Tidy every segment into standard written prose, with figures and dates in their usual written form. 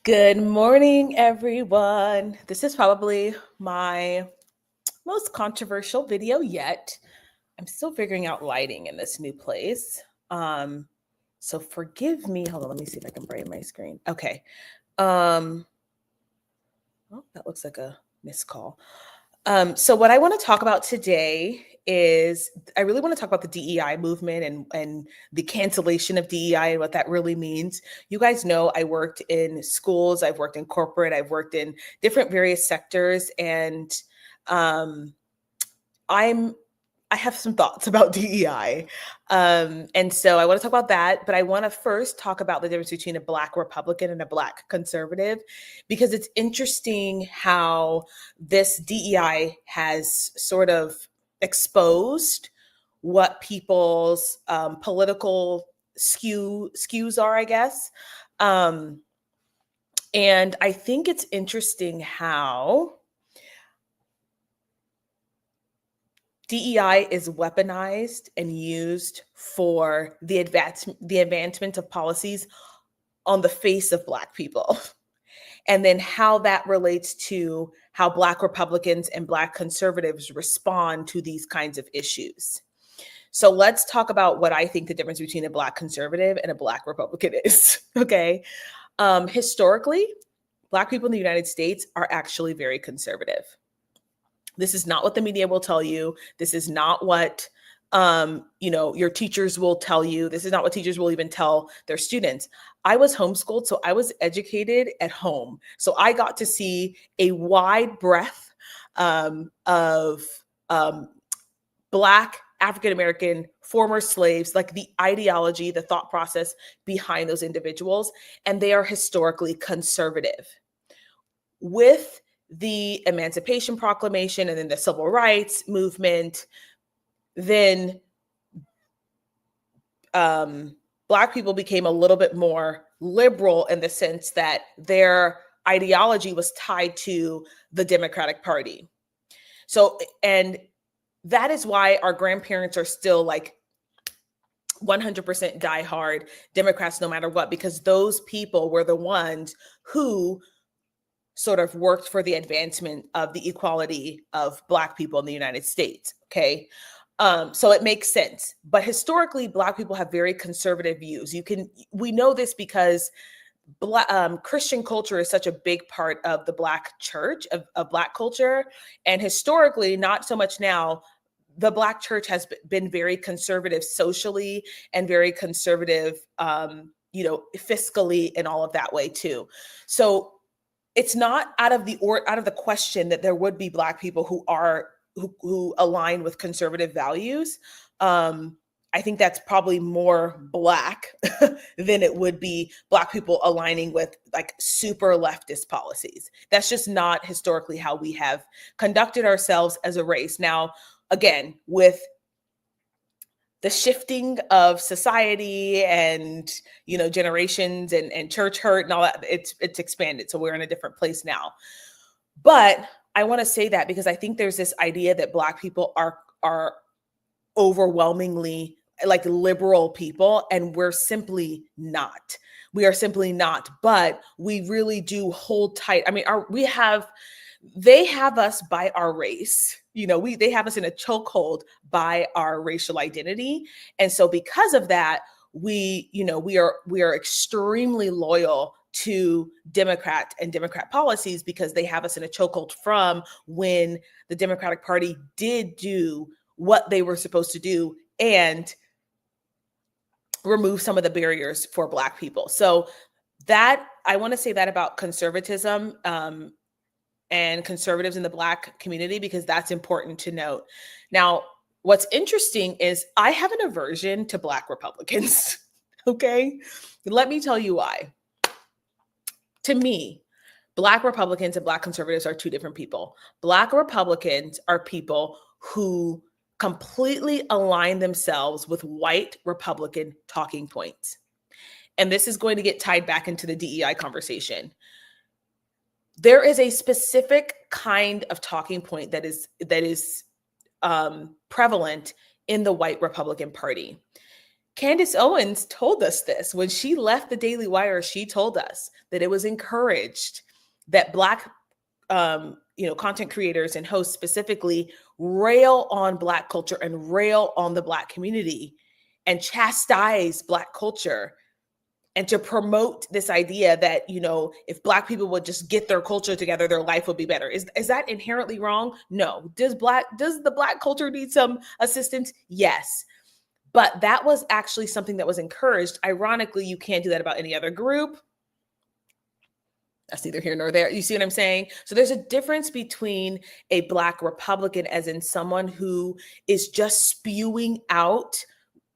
Good morning, everyone. This is probably my most controversial video yet. I'm still figuring out lighting in this new place. So forgive me. Hold on, let me see if I can brighten my screen. Okay. Oh, that looks like a missed call. So what I want to talk about today is I really want to talk about the DEI movement and the cancellation of DEI and what that really means. You guys know I worked in schools, I've worked in corporate, I've worked in different various sectors, and um, I have some thoughts about DEI. And so I want to talk about that, but I want to first talk about the difference between a Black Republican and a Black conservative, because it's interesting how this DEI has sort of exposed what people's political skews are, I guess. Um, and I think it's interesting how DEI is weaponized and used for the advancement of policies on the face of Black people. And then how that relates to how Black Republicans and Black conservatives respond to these kinds of issues. So let's talk about what I think the difference between a Black conservative and a Black Republican is, okay? Historically, Black people in the United States are actually very conservative. This is not what the media will tell you. This is not what your teachers will tell you. This is not what teachers will even tell their students. I was homeschooled, so I was educated at home. So I got to see a wide breadth of Black, African-American, former slaves, like the ideology, the thought process behind those individuals, and they are historically conservative. With the Emancipation Proclamation and then the Civil Rights Movement, then Black people became a little bit more liberal in the sense that their ideology was tied to the Democratic Party. So, and that is why our grandparents are still like 100% diehard Democrats no matter what, because those people were the ones who sort of worked for the advancement of the equality of Black people in the United States, okay? So it makes sense. But historically, Black people have very conservative views. We know this because Christian culture is such a big part of the Black church, of Black culture. And historically, not so much now, the Black church has been very conservative socially and very conservative, fiscally and all of that way too. So it's not out of the question that there would be Black people who align with conservative values. I think that's probably more Black than it would be Black people aligning with like super leftist policies. That's just not historically how we have conducted ourselves as a race. Now, again, with the shifting of society and generations and church hurt and all that, it's expanded, so we're in a different place now. But I want to say that because I think there's this idea that Black people are overwhelmingly like liberal people, and we're simply not. We are simply not, but we really do hold tight. I mean, they have us by our race. They have us in a chokehold by our racial identity. And so because of that, we are extremely loyal to Democrat and Democrat policies because they have us in a chokehold from when the Democratic Party did do what they were supposed to do and remove some of the barriers for Black people. So that I want to say that about conservatism and conservatives in the Black community, because that's important to note. Now, what's interesting is I have an aversion to Black Republicans. Okay, let me tell you why. To me, Black Republicans and Black conservatives are two different people. Black Republicans are people who completely align themselves with white Republican talking points. And this is going to get tied back into the DEI conversation. There is a specific kind of talking point that is prevalent in the white Republican Party. Candace Owens told us this. When she left the Daily Wire, she told us that it was encouraged that Black content creators and hosts specifically rail on Black culture and rail on the Black community and chastise Black culture, and to promote this idea that, if Black people would just get their culture together, their life would be better. Is that inherently wrong? No. Does the Black culture need some assistance? Yes. But that was actually something that was encouraged. Ironically, you can't do that about any other group. That's neither here nor there. You see what I'm saying? So there's a difference between a Black Republican, as in someone who is just spewing out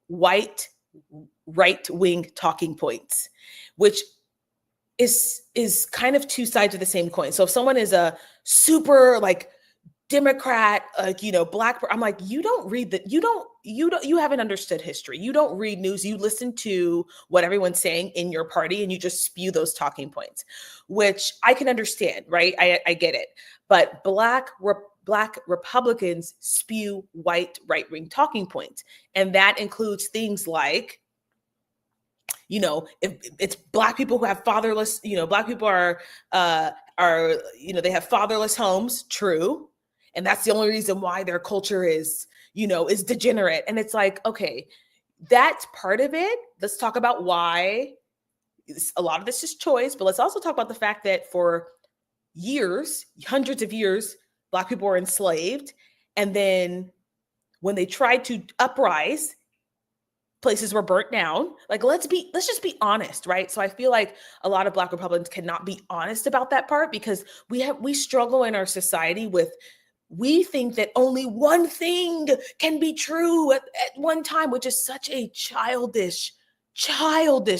white right-wing talking points, which is kind of two sides of the same coin. So if someone is a super Democrat, Black, I'm like, you don't read that. You haven't understood history. You don't read news. You listen to what everyone's saying in your party and you just spew those talking points, which I can understand, right? I get it. But Black Republicans spew white right-wing talking points. And that includes things like, if it's Black people who have fatherless, Black people are they have fatherless homes, true. And that's the only reason why their culture is degenerate. And it's like, okay, that's part of it. Let's talk about why a lot of this is choice, but let's also talk about the fact that for years, hundreds of years, Black people were enslaved. And then when they tried to uprise, places were burnt down. Let's just be honest, right? So I feel like a lot of Black Republicans cannot be honest about that part, because we struggle in our society with, we think that only one thing can be true at one time, which is such a childish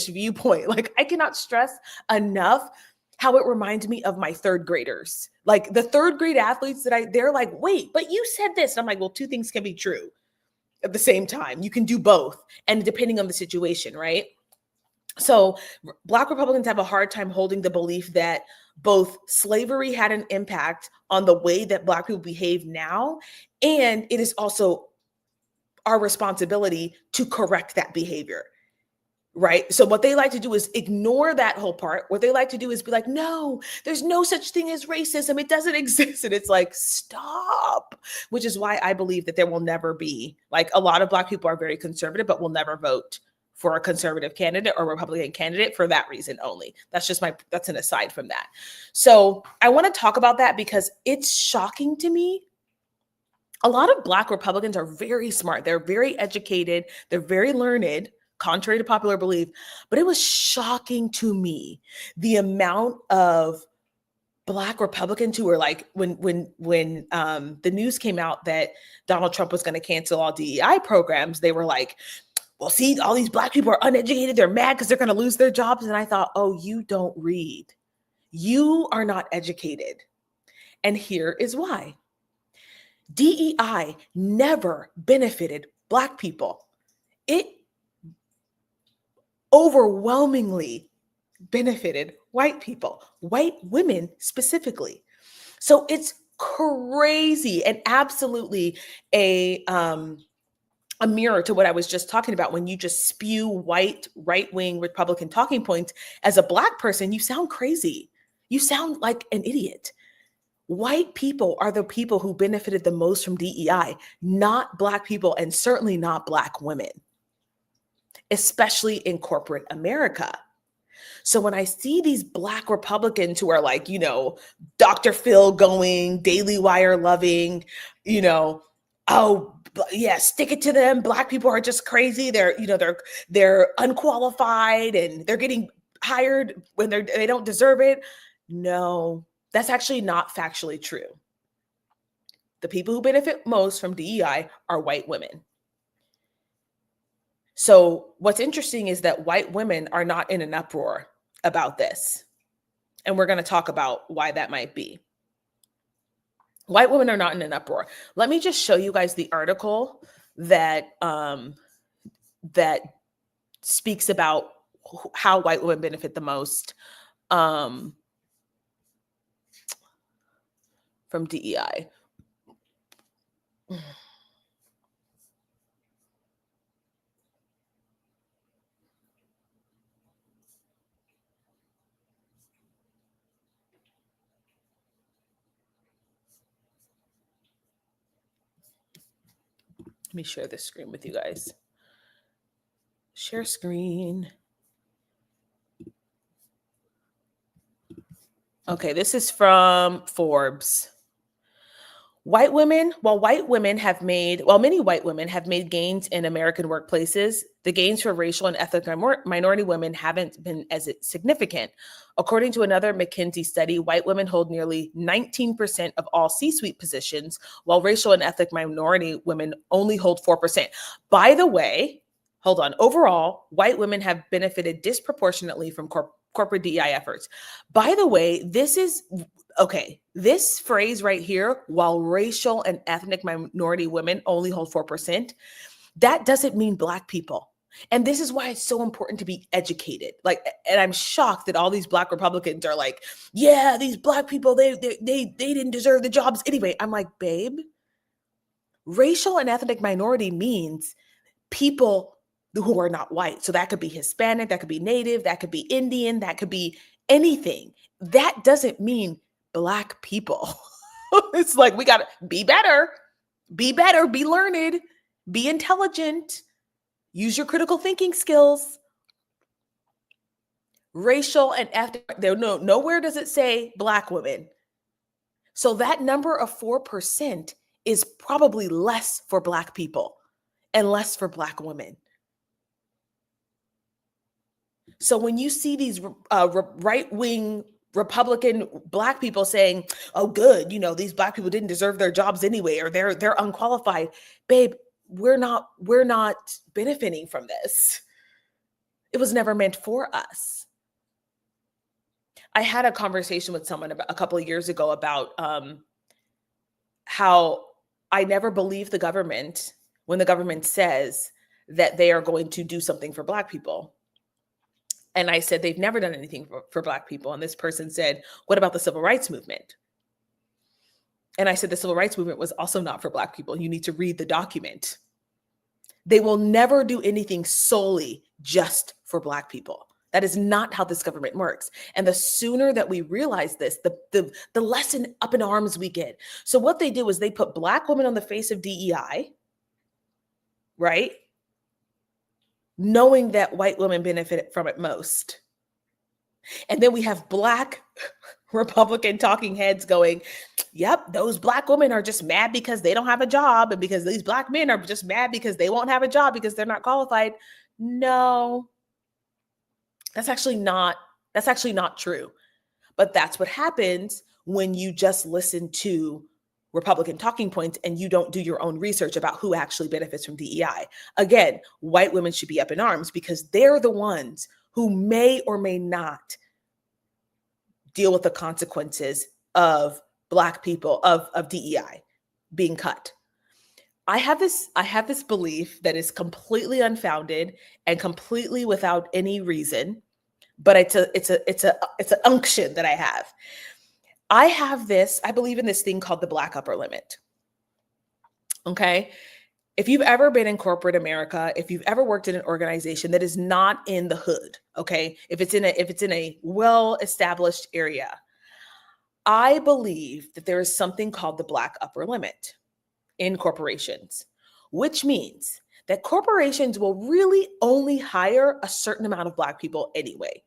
viewpoint. I cannot stress enough how it reminds me of my third graders. The third grade athletes they're like, wait, but you said this. And I'm like, well, two things can be true at the same time. You can do both, and depending on the situation, right? So Black Republicans have a hard time holding the belief that both slavery had an impact on the way that Black people behave now, and it is also our responsibility to correct that behavior, right? So what they like to do is ignore that whole part. What they like to do is be like, no, there's no such thing as racism. It doesn't exist. And it's like, stop, which is why I believe that there will never be, a lot of Black people are very conservative, but will never vote for a conservative candidate or Republican candidate for that reason only. That's an aside from that. So I want to talk about that because it's shocking to me. A lot of Black Republicans are very smart. They're very educated. They're very learned, contrary to popular belief. But it was shocking to me the amount of Black Republicans who were like, when the news came out that Donald Trump was going to cancel all DEI programs, they were like, well, see, all these Black people are uneducated. They're mad because they're going to lose their jobs. And I thought, oh, you don't read. You are not educated. And here is why. DEI never benefited Black people. It overwhelmingly benefited white people, white women specifically. So it's crazy and absolutely a mirror to what I was just talking about. When you just spew white, right-wing Republican talking points, as a Black person, you sound crazy. You sound like an idiot. White people are the people who benefited the most from DEI, not Black people, and certainly not Black women, especially in corporate America. So when I see these Black Republicans who are like, Dr. Phil going, Daily Wire loving, oh yeah, stick it to them. Black people are just crazy. They're unqualified and they're getting hired when they don't deserve it. No, that's actually not factually true. The people who benefit most from DEI are white women. So what's interesting is that white women are not in an uproar about this. And we're going to talk about why that might be. White women are not in an uproar. Let me just show you guys the article that that speaks about how white women benefit the most from DEI. Let me share this screen with you guys. Share screen. Okay, this is from Forbes. Many white women have made gains in American workplaces, the gains for racial and ethnic minority women haven't been as significant. According to another McKinsey study, white women hold nearly 19% of all C-suite positions, while racial and ethnic minority women only hold 4%. By the way, hold on, overall, white women have benefited disproportionately from corporate DEI efforts. By the way, this phrase right here, while racial and ethnic minority women only hold 4%, that doesn't mean Black people. And this is why it's so important to be educated. And I'm shocked that all these Black Republicans are like, yeah, these Black people, they didn't deserve the jobs anyway. I'm like, babe, racial and ethnic minority means people who are not white. So that could be Hispanic, that could be Native, that could be Indian, that could be anything. That doesn't mean Black people. It's like, we got to be better, be learned, be intelligent, use your critical thinking skills. Racial and ethnic, nowhere does it say Black women. So that number of 4% is probably less for Black people and less for Black women. So when you see these right-wing Republican Black people saying, oh, good, these Black people didn't deserve their jobs anyway, or they're unqualified, babe, we're not benefiting from this. It was never meant for us. I had a conversation with someone a couple of years ago about how I never believe the government when the government says that they are going to do something for Black people. And I said, they've never done anything for Black people. And this person said, what about the civil rights movement? And I said, the civil rights movement was also not for Black people. You need to read the document. They will never do anything solely just for Black people. That is not how this government works. And the sooner that we realize this, the less up in arms we get. So what they do is they put Black women on the face of DEI, right? Knowing that white women benefit from it most. And then we have Black Republican talking heads going, yep, those Black women are just mad because they don't have a job, and because these Black men are just mad because they won't have a job because they're not qualified. No, that's actually not true. But that's what happens when you just listen to Republican talking points and you don't do your own research about who actually benefits from DEI. Again, white women should be up in arms because they're the ones who may or may not deal with the consequences of Black people, of DEI being cut. I have this belief that is completely unfounded and completely without any reason, but it's an unction that I have. I believe in this thing called the Black upper limit. Okay. If you've ever been in corporate America, if you've ever worked in an organization that is not in the hood, okay, if it's in a well-established area, I believe that there is something called the Black upper limit in corporations, which means that corporations will really only hire a certain amount of Black people anyway.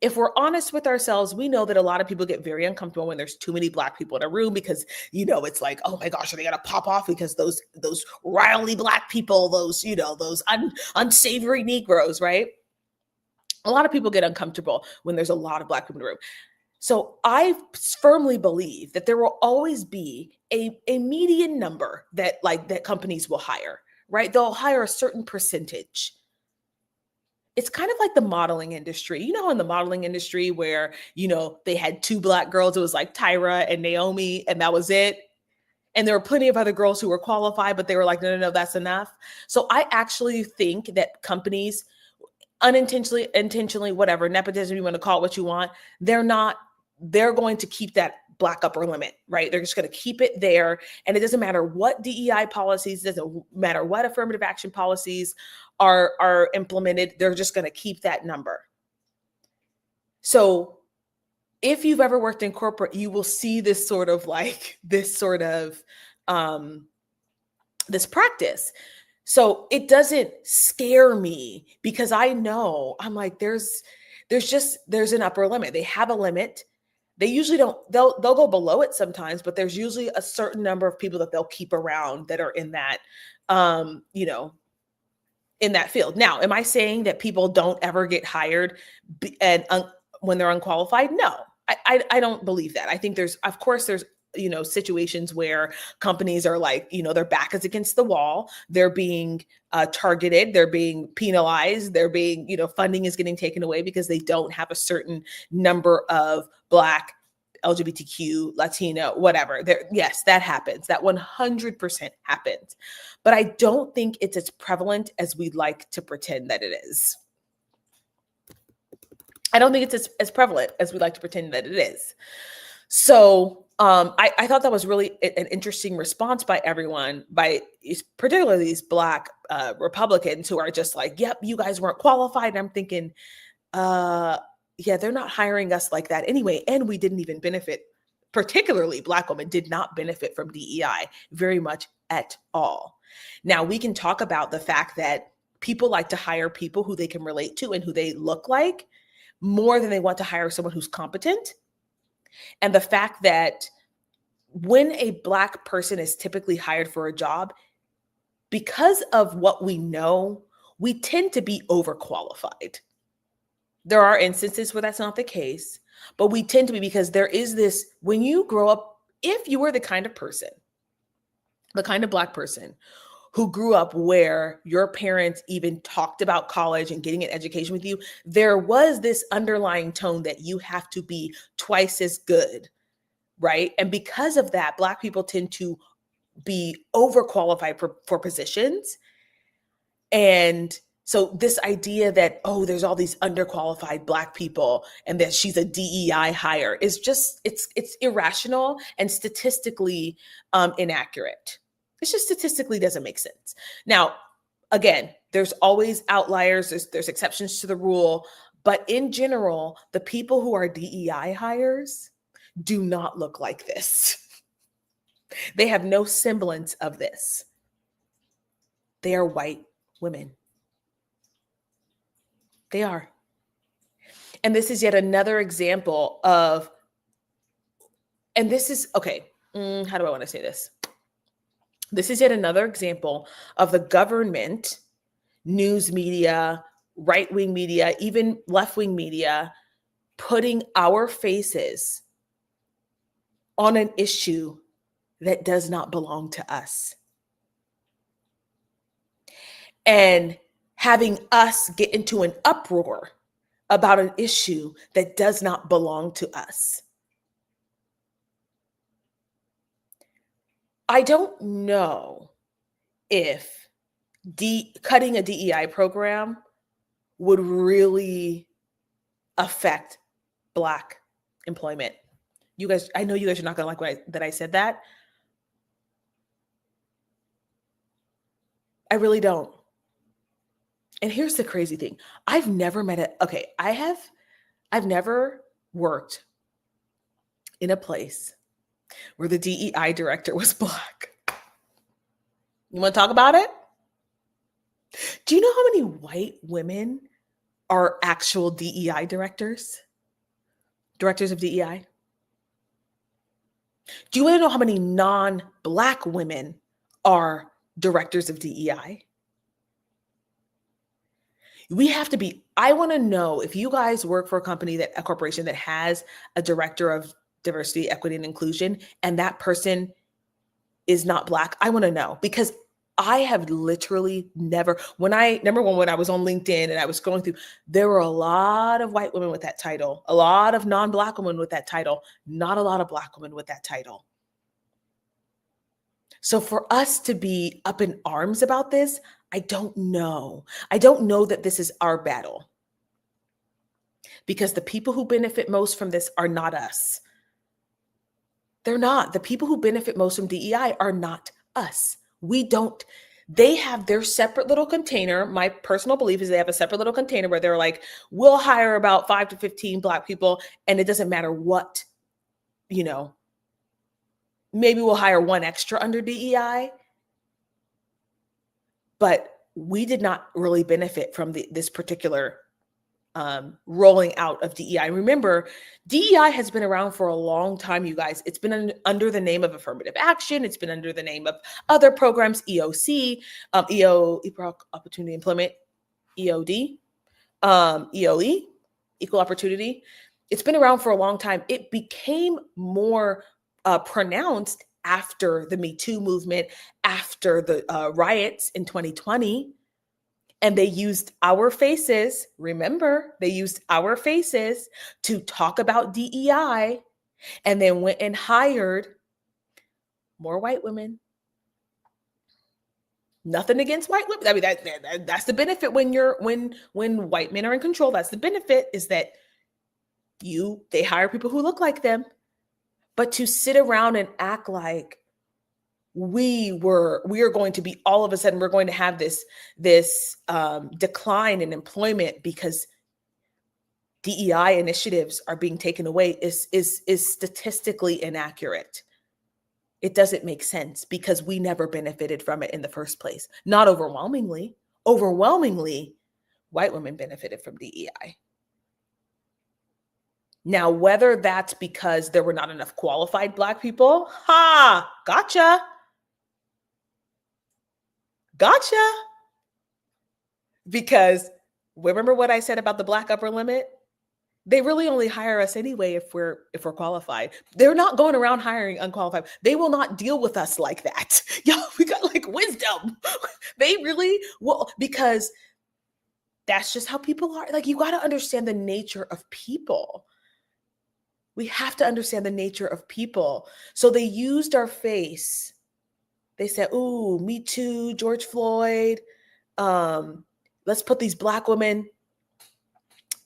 If we're honest with ourselves, we know that a lot of people get very uncomfortable when there's too many Black people in a room because, it's like, oh my gosh, are they going to pop off because those riley Black people, those unsavory Negroes, right? A lot of people get uncomfortable when there's a lot of Black people in the room. So I firmly believe that there will always be a median number that companies will hire, right? They'll hire a certain percentage. It's kind of like the modeling industry. In the modeling industry where, they had two Black girls, it was like Tyra and Naomi, and that was it. And there were plenty of other girls who were qualified, but they were like, no, that's enough. So I actually think that companies unintentionally, intentionally, whatever, nepotism, you want to call it what you want, they're going to keep that Black upper limit, right? They're just going to keep it there. And it doesn't matter what DEI policies, it doesn't matter what affirmative action policies are implemented, they're just going to keep that number. So if you've ever worked in corporate, you will see this sort of this practice. So it doesn't scare me because I know, I'm like, there's an upper limit. They have a limit. They usually don't, they'll go below it sometimes, but there's usually a certain number of people that they'll keep around that are in that, in that field. Now, am I saying that people don't ever get hired when they're unqualified? No, I don't believe that. I think of course there's situations where companies are like, their back is against the wall. They're being targeted. They're being penalized. They're being, funding is getting taken away because they don't have a certain number of Black, LGBTQ, Latino, whatever. Yes, that happens. That 100% happens. But I don't think it's as prevalent as we'd like to pretend that it is. I don't think it's as prevalent as we'd like to pretend that it is. So I thought that was really an interesting response by everyone, particularly these Black Republicans who are just like, yep, you guys weren't qualified. And I'm thinking, yeah, they're not hiring us like that anyway. And we didn't even benefit, particularly Black women did not benefit from DEI very much at all. Now, we can talk about the fact that people like to hire people who they can relate to and who they look like more than they want to hire someone who's competent. And the fact that when a Black person is typically hired for a job, because of what we know, we tend to be overqualified. There are instances where that's not the case, but we tend to be, because there is this, when you grow up, if you were the kind of person, the kind of Black person who grew up where your parents even talked about college and getting an education with you, there was this underlying tone that you have to be twice as good, right? And because of that, Black people tend to be overqualified for positions. And so this idea that, oh, there's all these underqualified Black people and that she's a DEI hire is just, it's irrational and statistically inaccurate. It just statistically doesn't make sense. Now, again, there's always outliers. There's exceptions to the rule. But in general, the people who are DEI hires do not look like this. They have no semblance of this. They are white women. They are. And this is yet another example of, and this is, okay, how do I want to say this? This is yet another example of the government, news media, right-wing media, even left-wing media, putting our faces on an issue that does not belong to us. And having us get into an uproar about an issue that does not belong to us. I don't know if cutting a DEI program would really affect Black employment. You guys, I know you guys are not going to like that I said that. I really don't. And here's the crazy thing. I've never never worked in a place where the DEI director was Black. You want to talk about it? Do you know how many white women are actual DEI directors? Directors of DEI? Do you want to know how many non-Black women are directors of DEI? We have to be, I want to know if you guys work for a corporation that has a director of diversity, equity, and inclusion, and that person is not Black. I want to know, because I have literally never, when I was on LinkedIn and I was going through, there were a lot of white women with that title, a lot of non-Black women with that title, not a lot of Black women with that title. So for us to be up in arms about this, I don't know. I don't know that this is our battle, because the people who benefit most from this are not us. They're not. The people who benefit most from DEI are not us. They have their separate little container. My personal belief is they have a separate little container where they're like, we'll hire about 5 to 15 Black people, and it doesn't matter what, maybe we'll hire one extra under DEI. but we did not really benefit from this particular rolling out of DEI. Remember, DEI has been around for a long time, you guys. It's been under the name of affirmative action. It's been under the name of other programs, EOC, Equal Opportunity Employment, EOD, EOE, Equal Opportunity. It's been around for a long time. It became more pronounced after the Me Too movement, after the riots in 2020. And they used our faces. Remember, they used our faces to talk about DEI, and then went and hired more white women. Nothing against white women. I mean, that's the benefit when white men are in control. That's the benefit, is that they hire people who look like them. But to sit around and act like we are going to be, all of a sudden, we're going to have this decline in employment because DEI initiatives are being taken away is statistically inaccurate. It doesn't make sense, because we never benefited from it in the first place. Not overwhelmingly. Overwhelmingly, white women benefited from DEI. Now, whether that's because there were not enough qualified Black people, gotcha. Because remember what I said about the Black upper limit? They really only hire us anyway if we're qualified. They're not going around hiring unqualified. They will not deal with us like that. Yo, we got like wisdom. They really will, because that's just how people are. Like, you got to understand the nature of people. We have to understand the nature of people. So they used our face. They said, ooh, Me Too, George Floyd. Let's put these Black women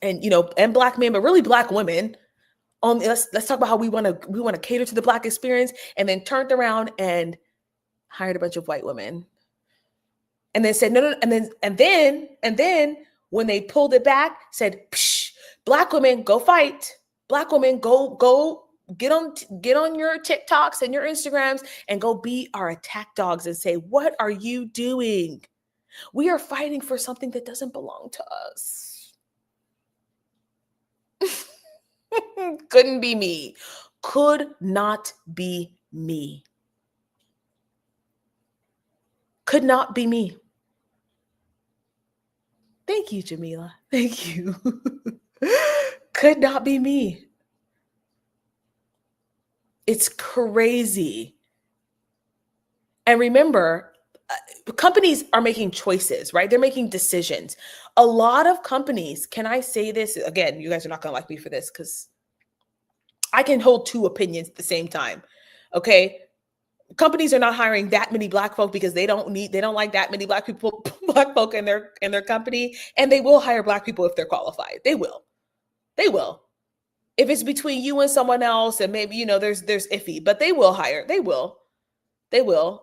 and Black men, but really Black women. Let's talk about how we want to cater to the Black experience, and then turned around and hired a bunch of white women. And then said no, and then when they pulled it back, said, psh, Black women, go fight. Black women, go get on your TikToks and your Instagrams and go be our attack dogs and say, what are you doing? We are fighting for something that doesn't belong to us. Couldn't be me. Could not be me. Could not be me. Thank you, Jamila. Thank you. Could not be me. It's crazy. And remember, companies are making choices, right? They're making decisions. A lot of companies, can I say this? Again, you guys are not going to like me for this, because I can hold two opinions at the same time. Okay. Companies are not hiring that many Black folk because they don't like that many Black folk in their company. And they will hire Black people if they're qualified. They will. If it's between you and someone else, and maybe, there's iffy, but they will hire. They will.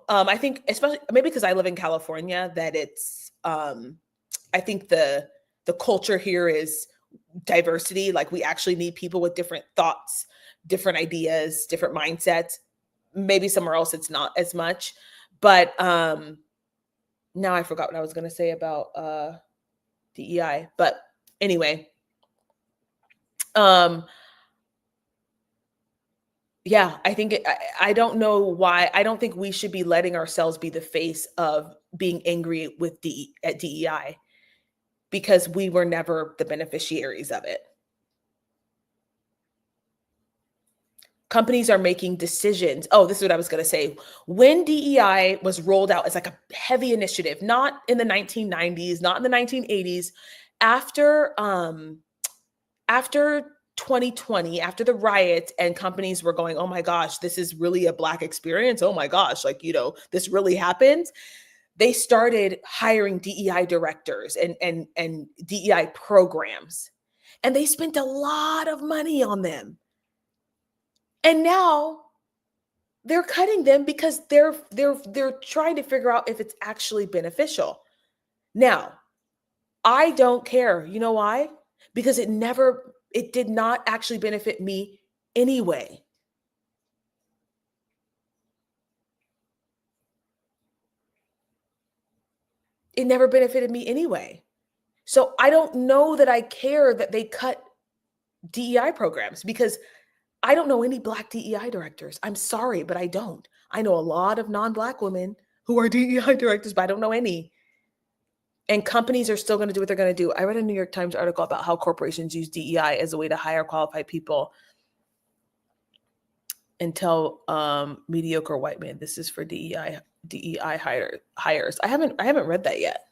I think, especially maybe because I live in California, that it's, I think the culture here is diversity. Like, we actually need people with different thoughts, different ideas, different mindsets. Maybe somewhere else it's not as much, but now I forgot what I was going to say about DEI. But anyway, yeah, I think I don't know why. I don't think we should be letting ourselves be the face of being angry with at DEI, because we were never the beneficiaries of it. Companies are making decisions. Oh, this is what I was going to say. When DEI was rolled out as like a heavy initiative, not in the 1990s, not in the 1980s, after 2020, after the riots, and companies were going, oh my gosh, this is really a Black experience. Oh my gosh, this really happens. They started hiring DEI directors and DEI programs, and they spent a lot of money on them. And now they're cutting them because they're trying to figure out if it's actually beneficial. Now, I don't care. You know why? Because it did not actually benefit me anyway. it never benefited me anyway. So I don't know that I care that they cut DEI programs, because I don't know any Black DEI directors. I'm sorry, but I don't. I know a lot of non-Black women who are DEI directors, but I don't know any. And companies are still going to do what they're going to do. I read a New York Times article about how corporations use DEI as a way to hire qualified people and tell mediocre white men this is for DEI hires. I haven't read that yet.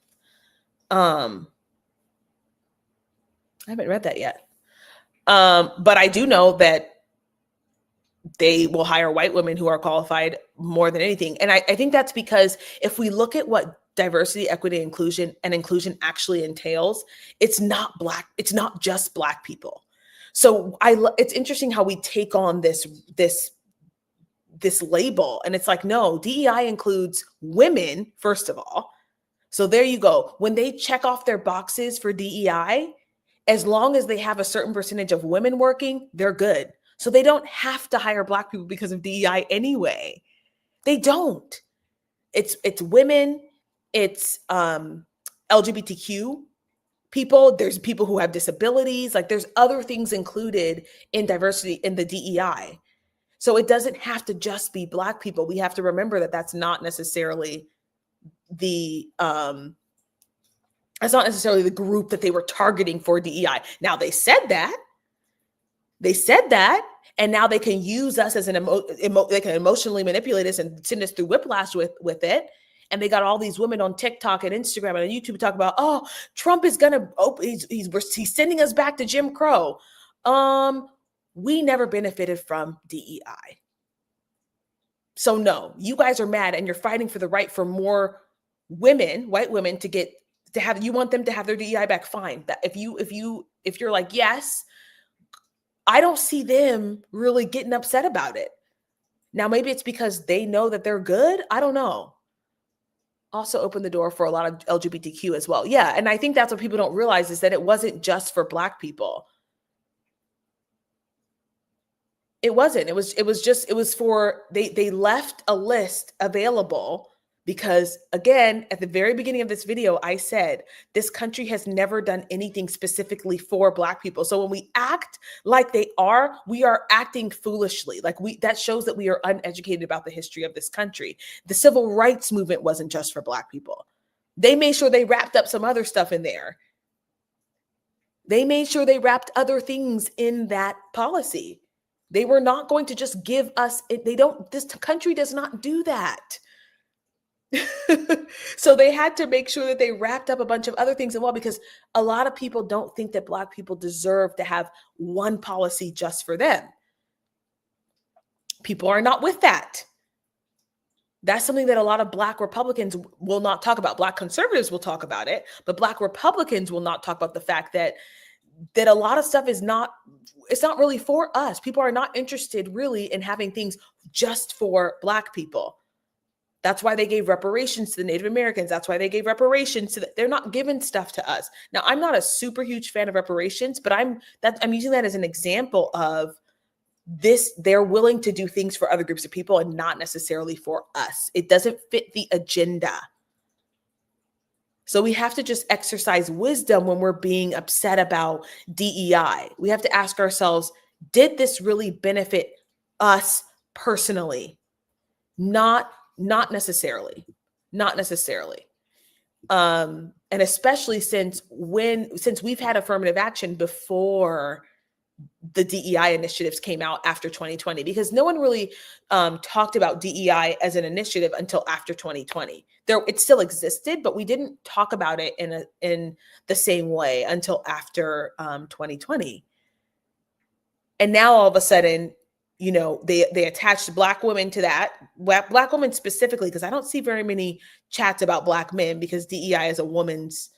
I haven't read that yet. But I do know that they will hire white women who are qualified more than anything. And I think that's because if we look at what diversity, equity, inclusion actually entails, it's not just Black people. So it's interesting how we take on this label, and it's like, no, DEI includes women, first of all. So there you go. When they check off their boxes for DEI, as long as they have a certain percentage of women working, they're good. So they don't have to hire Black people because of DEI anyway. They don't. It's women, it's LGBTQ people, there's people who have disabilities, like there's other things included in diversity in the DEI. So it doesn't have to just be Black people. We have to remember that that's not necessarily the group that they were targeting for DEI. Now they said that, and now they can use us as they can emotionally manipulate us and send us through whiplash with it. And they got all these women on TikTok and Instagram and on YouTube talk about, oh, Trump is gonna he's sending us back to Jim Crow. We never benefited from DEI. So no, you guys are mad and you're fighting for the right for more women, white women, you want them to have their DEI back. Fine. That if you're like, yes, I don't see them really getting upset about it. Now, maybe it's because they know that they're good. I don't know. Also open the door for a lot of LGBTQ as well. Yeah. And I think that's what people don't realize, is that it wasn't just for Black people. It wasn't. It was for, they left a list available because, again, at the very beginning of this video, I said, this country has never done anything specifically for Black people. So when we act like we are acting foolishly. That shows that we are uneducated about the history of this country. The civil rights movement wasn't just for Black people. They made sure they wrapped up some other stuff in there. They made sure they wrapped other things in that policy. They were not going to just give us, this country does not do that. So they had to make sure that they wrapped up a bunch of other things as well, because a lot of people don't think that Black people deserve to have one policy just for them. People are not with that. That's something that a lot of Black Republicans will not talk about. Black conservatives will talk about it, but Black Republicans will not talk about the fact that a lot of stuff it's not really for us. People are not interested really in having things just for Black people. That's why they gave reparations to the Native Americans. That's why they gave reparations they're not giving stuff to us. Now, I'm not a super huge fan of reparations, but I'm using that as an example of this. They're willing to do things for other groups of people and not necessarily for us. It doesn't fit the agenda. So we have to just exercise wisdom when we're being upset about DEI. We have to ask ourselves, did this really benefit us personally? Not necessarily. And especially since we've had affirmative action before the DEI initiatives came out after 2020, because no one really talked about DEI as an initiative until after 2020. It still existed, but we didn't talk about it in the same way until after 2020. And now all of a sudden, they attached Black women to that, Black women specifically, because I don't see very many chats about Black men, because DEI is a women's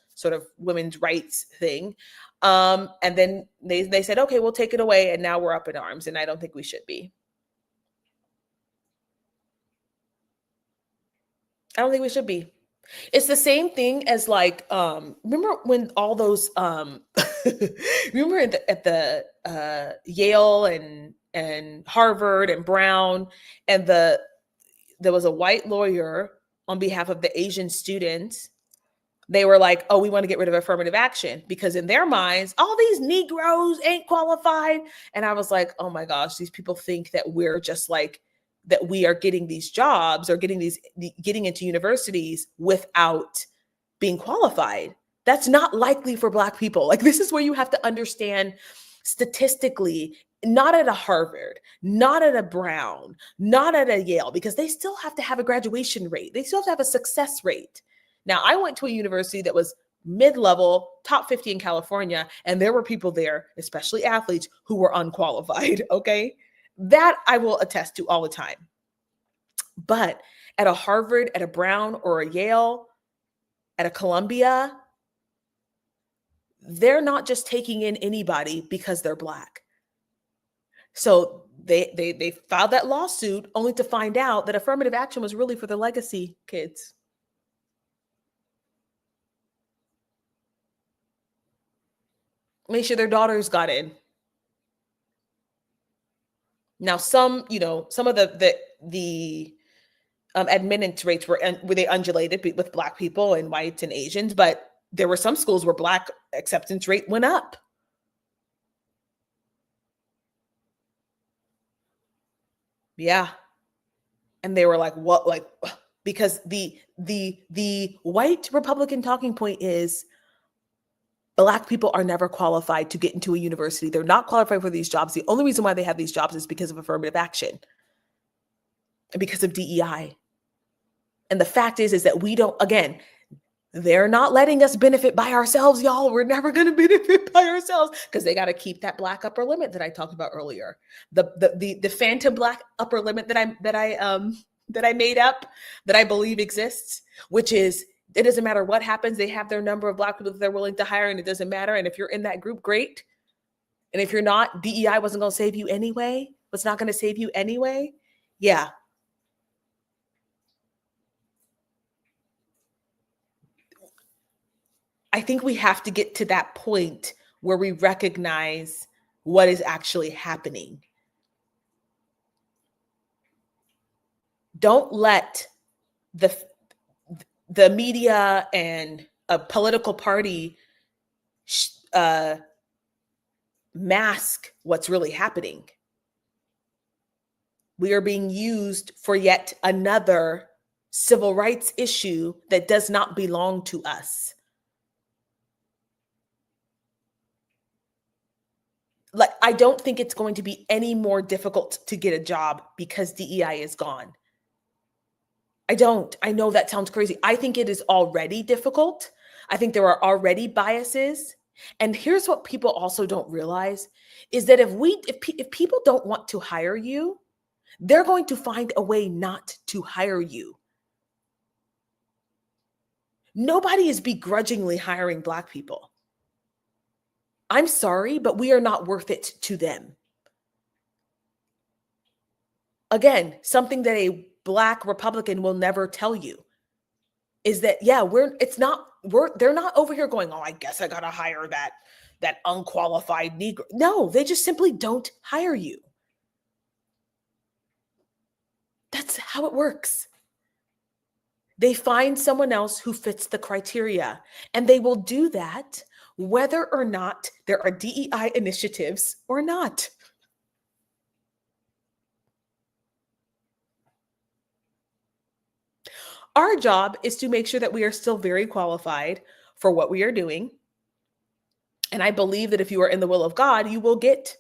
rights thing. And then they said, okay, we'll take it away. And now we're up in arms. And I don't think we should be. I don't think we should be. It's the same thing as remember when all those, remember at the Yale and Harvard and Brown, and there was a white lawyer on behalf of the Asian students They were like, oh, we want to get rid of affirmative action because in their minds, all these Negroes ain't qualified. And I was like, oh my gosh, these people think that we're just like, that we are getting these jobs or getting into universities without being qualified. That's not likely for Black people. Like, this is where you have to understand statistically, not at a Harvard, not at a Brown, not at a Yale, because they still have to have a graduation rate. They still have to have a success rate. Now, I went to a university that was mid-level, top 50 in California, and there were people there, especially athletes, who were unqualified, okay? That I will attest to all the time. But at a Harvard, at a Brown, or a Yale, at a Columbia, they're not just taking in anybody because they're Black. So they filed that lawsuit only to find out that affirmative action was really for the legacy kids. Make sure their daughters got in. Now, some of the admittance rates were they undulated with Black people and whites and Asians, but there were some schools where Black acceptance rate went up. Yeah. And they were like, what? Like, because the white Republican talking point is Black people are never qualified to get into a university. They're not qualified for these jobs. The only reason why they have these jobs is because of affirmative action and because of DEI. And the fact is that we don't, again, they're not letting us benefit by ourselves, y'all. We're never going to benefit by ourselves because they got to keep that Black upper limit that I talked about earlier. The phantom Black upper limit that I made up, that I believe exists, which is, it doesn't matter what happens. They have their number of Black people that they're willing to hire, and it doesn't matter. And if you're in that group, great. And if you're not, DEI wasn't going to save you anyway. Was not going to save you anyway. Yeah. I think we have to get to that point where we recognize what is actually happening. Don't let the media and a political party mask what's really happening. We are being used for yet another civil rights issue that does not belong to us. Like, I don't think it's going to be any more difficult to get a job because DEI is gone. I don't. I know that sounds crazy. I think it is already difficult. I think there are already biases. And here's what people also don't realize is that if people don't want to hire you, they're going to find a way not to hire you. Nobody is begrudgingly hiring Black people. I'm sorry, but we are not worth it to them. Again, something that a Black Republican will never tell you is that, yeah, they're not over here going, oh, I guess I got to hire that unqualified Negro. No, they just simply don't hire you. That's how it works. They find someone else who fits the criteria, and they will do that whether or not there are DEI initiatives or not. Our job is to make sure that we are still very qualified for what we are doing. And I believe that if you are in the will of God, you will get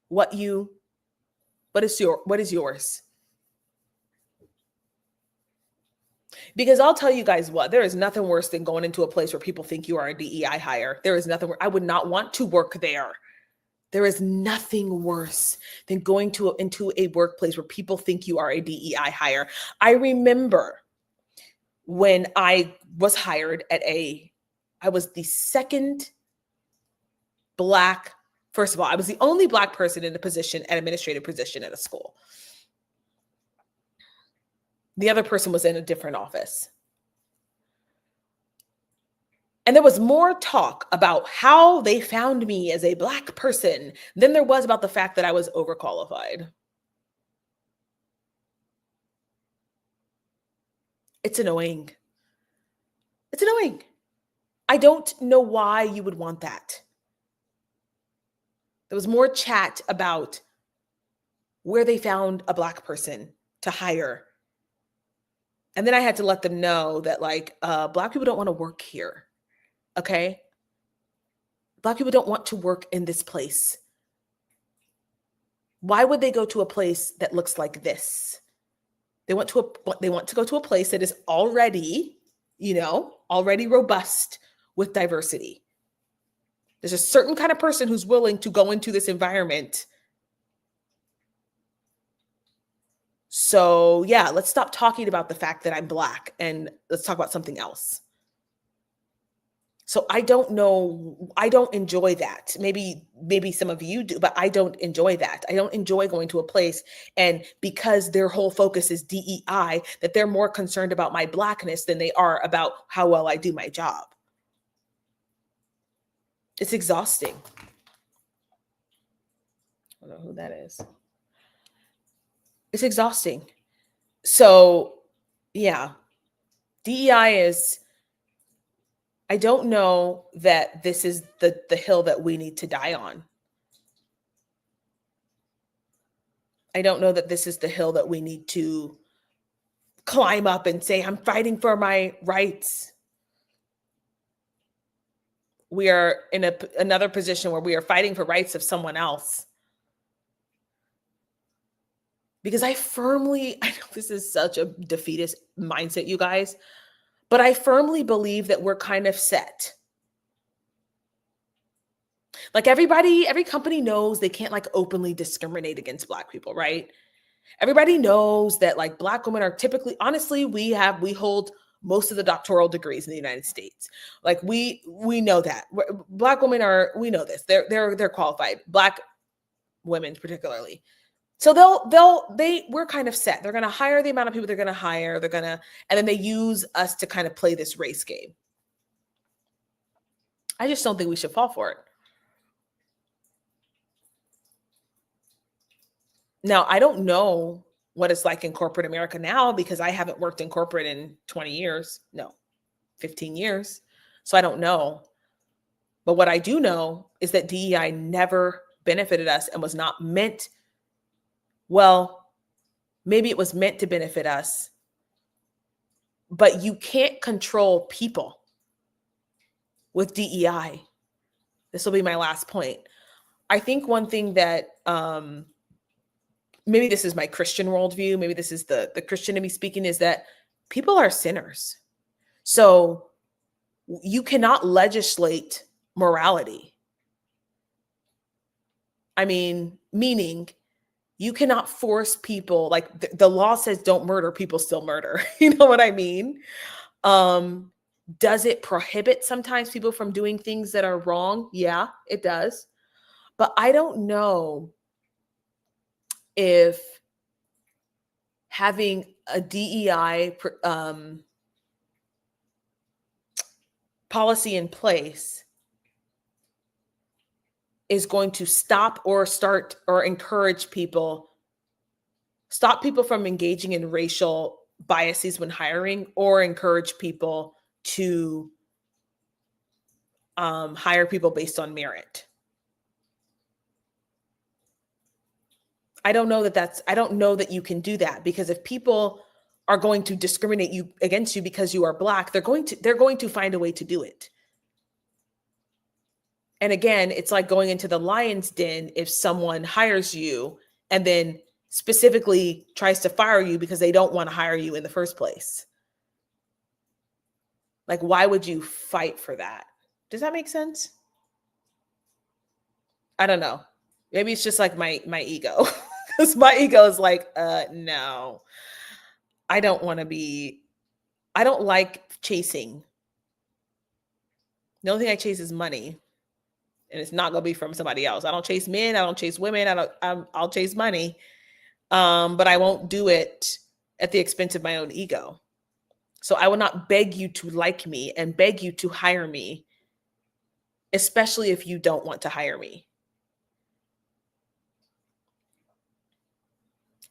what is yours. Because I'll tell you guys what, there is nothing worse than going into a place where people think you are a DEI hire. There is nothing, I would not want to work there. There is nothing worse than going into a workplace where people think you are a DEI hire. I remember when I was hired I was the second Black, first of all, I was the only Black person in an administrative position at a school. The other person was in a different office. And there was more talk about how they found me as a Black person than there was about the fact that I was overqualified. It's annoying. It's annoying. I don't know why you would want that. There was more chat about where they found a Black person to hire. And then I had to let them know that, like, Black people don't want to work here. Okay? Black people don't want to work in this place. Why would they go to a place that looks like this? They want to go to a place that is already, already robust with diversity. There's a certain kind of person who's willing to go into this environment. So yeah, let's stop talking about the fact that I'm Black and let's talk about something else. So I don't know. I don't enjoy that. Maybe some of you do, but I don't enjoy that. I don't enjoy going to a place and because their whole focus is DEI, that they're more concerned about my Blackness than they are about how well I do my job. It's exhausting. I don't know who that is. It's exhausting. So yeah, DEI is, I don't know that this is the hill that we need to die on. I don't know that this is the hill that we need to climb up and say, I'm fighting for my rights. We are in another position where we are fighting for rights of someone else. Because I know this is such a defeatist mindset, you guys, but I firmly believe that we're kind of set. Like every company knows they can't like openly discriminate against Black people, right? Everybody knows that like Black women are typically, honestly, we hold most of the doctoral degrees in the United States. Like we know that Black women we know this. They're qualified. Black women particularly. So we're kind of set. They're going to hire the amount of people they're going to hire. And then they use us to kind of play this race game. I just don't think we should fall for it. Now, I don't know what it's like in corporate America now because I haven't worked in corporate in 20 years. No, 15 years. So I don't know. But what I do know is that DEI never benefited us and was not meant. Well, maybe it was meant to benefit us, but you can't control people with DEI. This will be my last point. I think one thing that, maybe this is my Christian worldview, maybe this is the Christian in me speaking, is that people are sinners. So you cannot legislate morality. I mean, meaning you cannot force people, like the law says don't murder, people still murder. You know what I mean? Does it prohibit sometimes people from doing things that are wrong? Yeah, it does. But I don't know if having a DEI policy in place is going to stop or encourage people, stop people from engaging in racial biases when hiring, or encourage people to hire people based on merit. I don't know that you can do that, because if people are going to discriminate against you because you are Black, they're going to find a way to do it. And again, it's like going into the lion's den if someone hires you and then specifically tries to fire you because they don't want to hire you in the first place. Like, why would you fight for that? Does that make sense? I don't know. Maybe it's just like my ego. Because my ego is like, no, I don't like chasing. The only thing I chase is money. And it's not going to be from somebody else. I don't chase men. I don't chase women. I'll chase money. But I won't do it at the expense of my own ego. So I will not beg you to like me and beg you to hire me, especially if you don't want to hire me.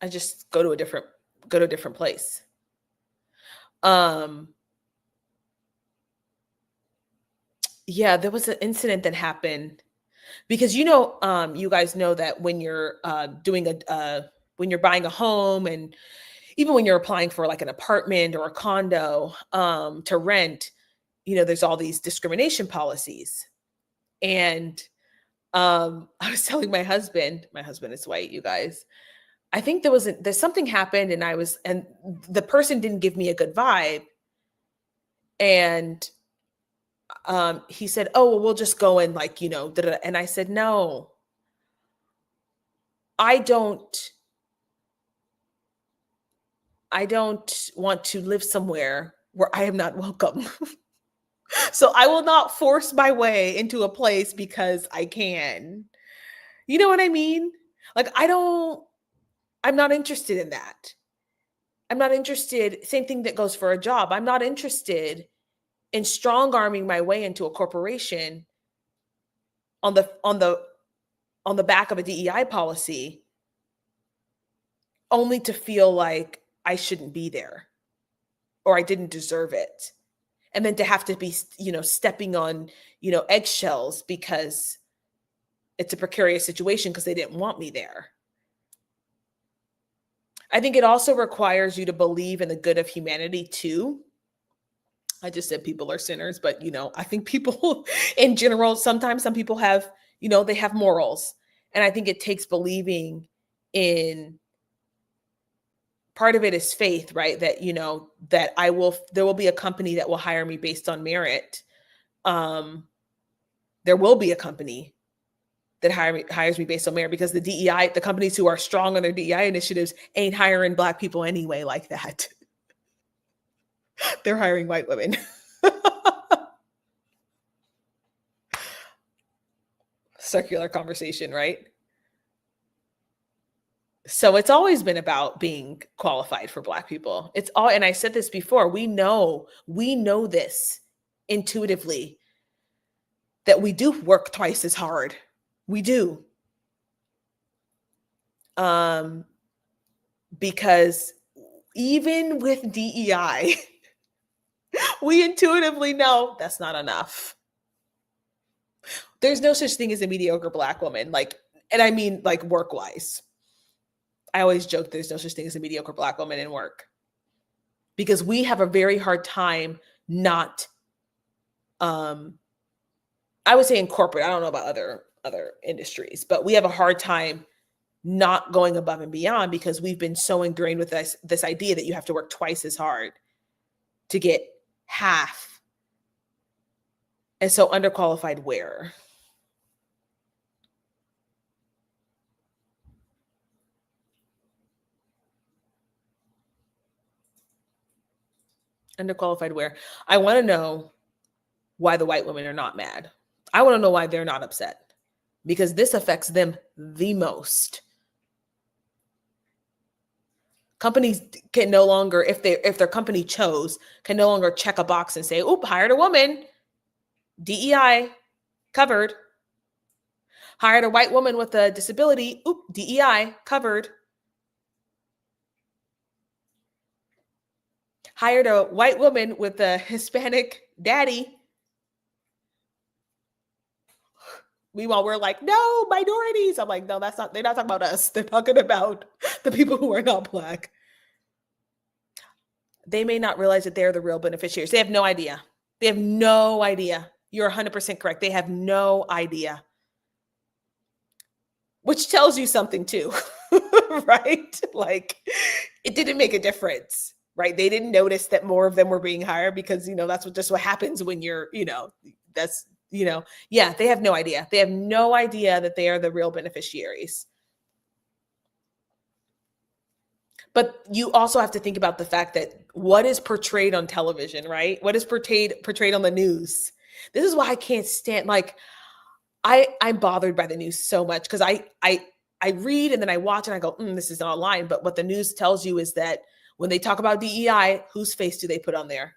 I just go to a different place. Yeah, there was an incident that happened because you guys know that when you're when you're buying a home, and even when you're applying for like an apartment or a condo to rent, there's all these discrimination policies. And I was telling my husband is white, you guys. I think there's something happened, and the person didn't give me a good vibe. And he said, "Oh, well, we'll just go and like, da-da-da." And I said, "No, I don't, I don't want to live somewhere where I am not welcome. So I will not force my way into a place because I can." You know what I mean? Like, I'm not interested in that. I'm not interested. Same thing that goes for a job. I'm not interested in strong arming my way into a corporation on the back of a DEI policy, only to feel like I shouldn't be there or I didn't deserve it. And then to have to be, stepping on, eggshells because it's a precarious situation because they didn't want me there. I think it also requires you to believe in the good of humanity too. I just said people are sinners, but I think people in general, sometimes some people have, they have morals. And I think it takes believing in, part of it is faith, right? That, that there will be a company that will hire me based on merit. There will be a company that hires me based on merit, because the companies who are strong on their DEI initiatives ain't hiring Black people anyway like that. They're hiring white women. Circular conversation, right? So it's always been about being qualified for Black people. And I said this before, we know this intuitively, that we do work twice as hard. We do. Because even with DEI, we intuitively know that's not enough. There's no such thing as a mediocre Black woman, and I mean like work-wise. I always joke there's no such thing as a mediocre Black woman in work, because we have a very hard time not, I would say in corporate, I don't know about other industries, but we have a hard time not going above and beyond, because we've been so ingrained with this idea that you have to work twice as hard to get half. And so underqualified where? Underqualified where? I want to know why the white women are not mad. I want to know why they're not upset, because this affects them the most. Companies can no longer, if their company chose, can no longer check a box and say, "Oop, hired a woman, DEI covered." Hired a white woman with a disability, oop, DEI covered. Hired a white woman with a Hispanic daddy. Meanwhile, we're like, "No, minorities." I'm like, "No, they're not talking about us. They're talking about the people who are not Black." They may not realize that they're the real beneficiaries. They have no idea. They have no idea. You're 100% correct. They have no idea. Which tells you something too, right? Like, it didn't make a difference, right? They didn't notice that more of them were being hired, because, that's just what happens when you're, that's, yeah, they have no idea. They have no idea that they are the real beneficiaries. But you also have to think about the fact that what is portrayed on television, right? What is portrayed on the news? This is why I can't stand, I'm bothered by the news so much, because I read and then I watch and I go, this is not online. But what the news tells you is that when they talk about DEI, whose face do they put on there?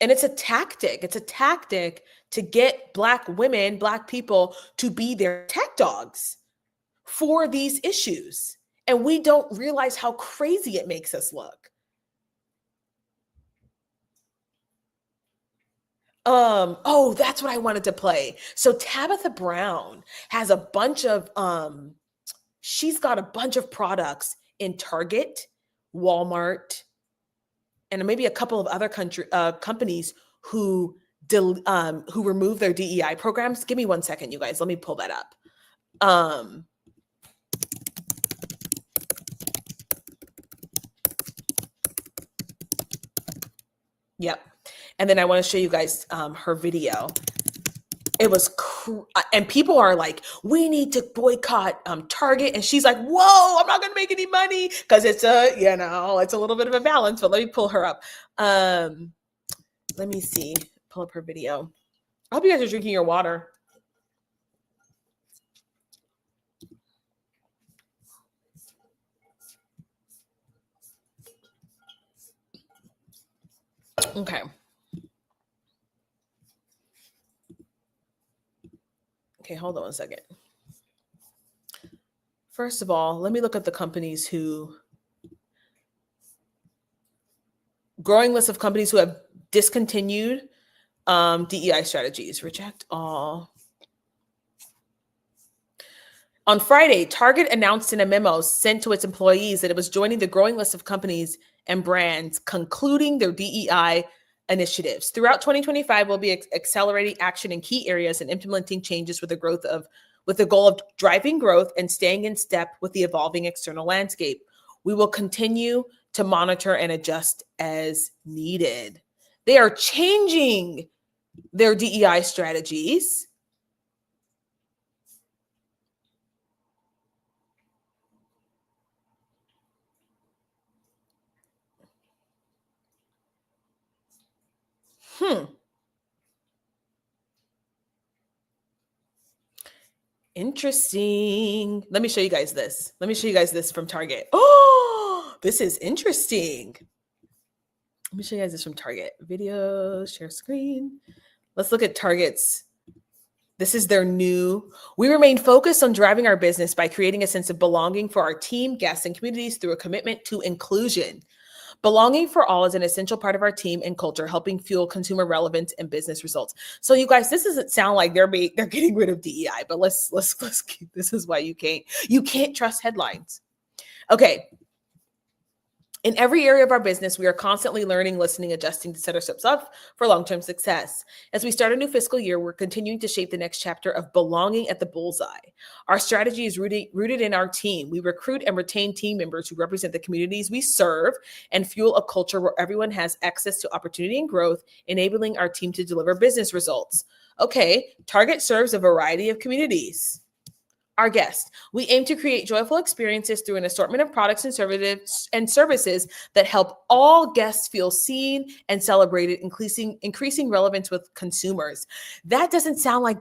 And it's a tactic. It's a tactic to get Black women, Black people to be their tech dogs for these issues. And we don't realize how crazy it makes us look. Oh, that's what I wanted to play. So Tabitha Brown has a bunch of she's got a bunch of products in Target, Walmart, and maybe a couple of other companies who remove their DEI programs. Give me 1 second, you guys. Let me pull that up. Yep. And then I want to show you guys her video. It was and people are like, we need to boycott Target, and she's like, whoa, I'm not gonna make any money, because it's it's a little bit of a balance. But let me pull her up. Let me see, pull up her video. I hope you guys are drinking your water. Okay. Okay, hold on a second. First of all, let me look at the companies growing list of companies who have discontinued DEI strategies. Reject all. On Friday, Target announced in a memo sent to its employees that it was joining the growing list of companies and brands concluding their DEI initiatives. Throughout 2025, we'll be accelerating action in key areas and implementing changes with the goal of driving growth and staying in step with the evolving external landscape. We will continue to monitor and adjust as needed. They are changing their DEI strategies. Interesting. Let me show you guys this. Let me show you guys this from Target. Oh, this is interesting. Let me show you guys this from Target. Video, share screen. Let's look at Target's. This is their new. We remain focused on driving our business by creating a sense of belonging for our team, guests, and communities through a commitment to inclusion. Belonging for all is an essential part of our team and culture, helping fuel consumer relevance and business results. So, you guys, this doesn't sound like they're getting rid of DEI, but let's keep. This is why you can't trust headlines. Okay. In every area of our business, we are constantly learning, listening, adjusting to set ourselves up for long-term success. As we start a new fiscal year, we're continuing to shape the next chapter of belonging at the bullseye. Our strategy is rooted in our team. We recruit and retain team members who represent the communities we serve and fuel a culture where everyone has access to opportunity and growth, enabling our team to deliver business results. Okay, Target serves a variety of communities. Our guests. We aim to create joyful experiences through an assortment of products and services that help all guests feel seen and celebrated, increasing relevance with consumers. That doesn't sound like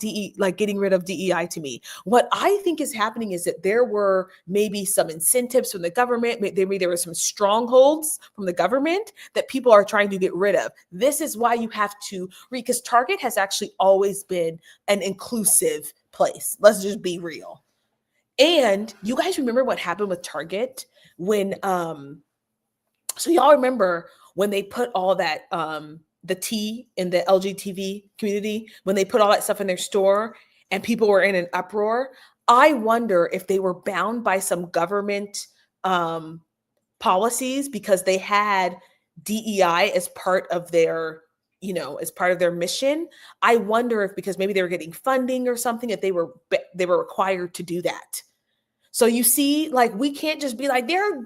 getting rid of DEI to me. What I think is happening is that there were maybe some incentives from the government. Maybe there were some strongholds from the government that people are trying to get rid of. This is why you have to read, because Target has actually always been an inclusive place. Let's just be real. And you guys remember what happened with Target when so y'all remember when they put all that the T in the LGBT community, when they put all that stuff in their store and people were in an uproar? I wonder if they were bound by some government policies because they had DEI as part of their as part of their mission. I wonder if, because maybe they were getting funding or something, that they were required to do that. So you see, like, we can't just be like, they're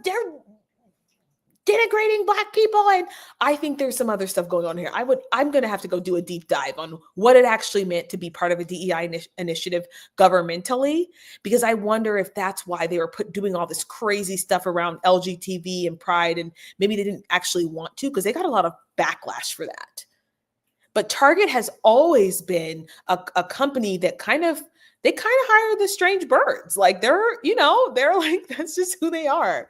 denigrating Black people. And I think there's some other stuff going on here. I'm going to have to go do a deep dive on what it actually meant to be part of a DEI initiative governmentally, because I wonder if that's why they were doing all this crazy stuff around LGTB and pride. And maybe they didn't actually want to, because they got a lot of backlash for that. But Target has always been a company that kind of hire the strange birds. Like they're like, that's just who they are,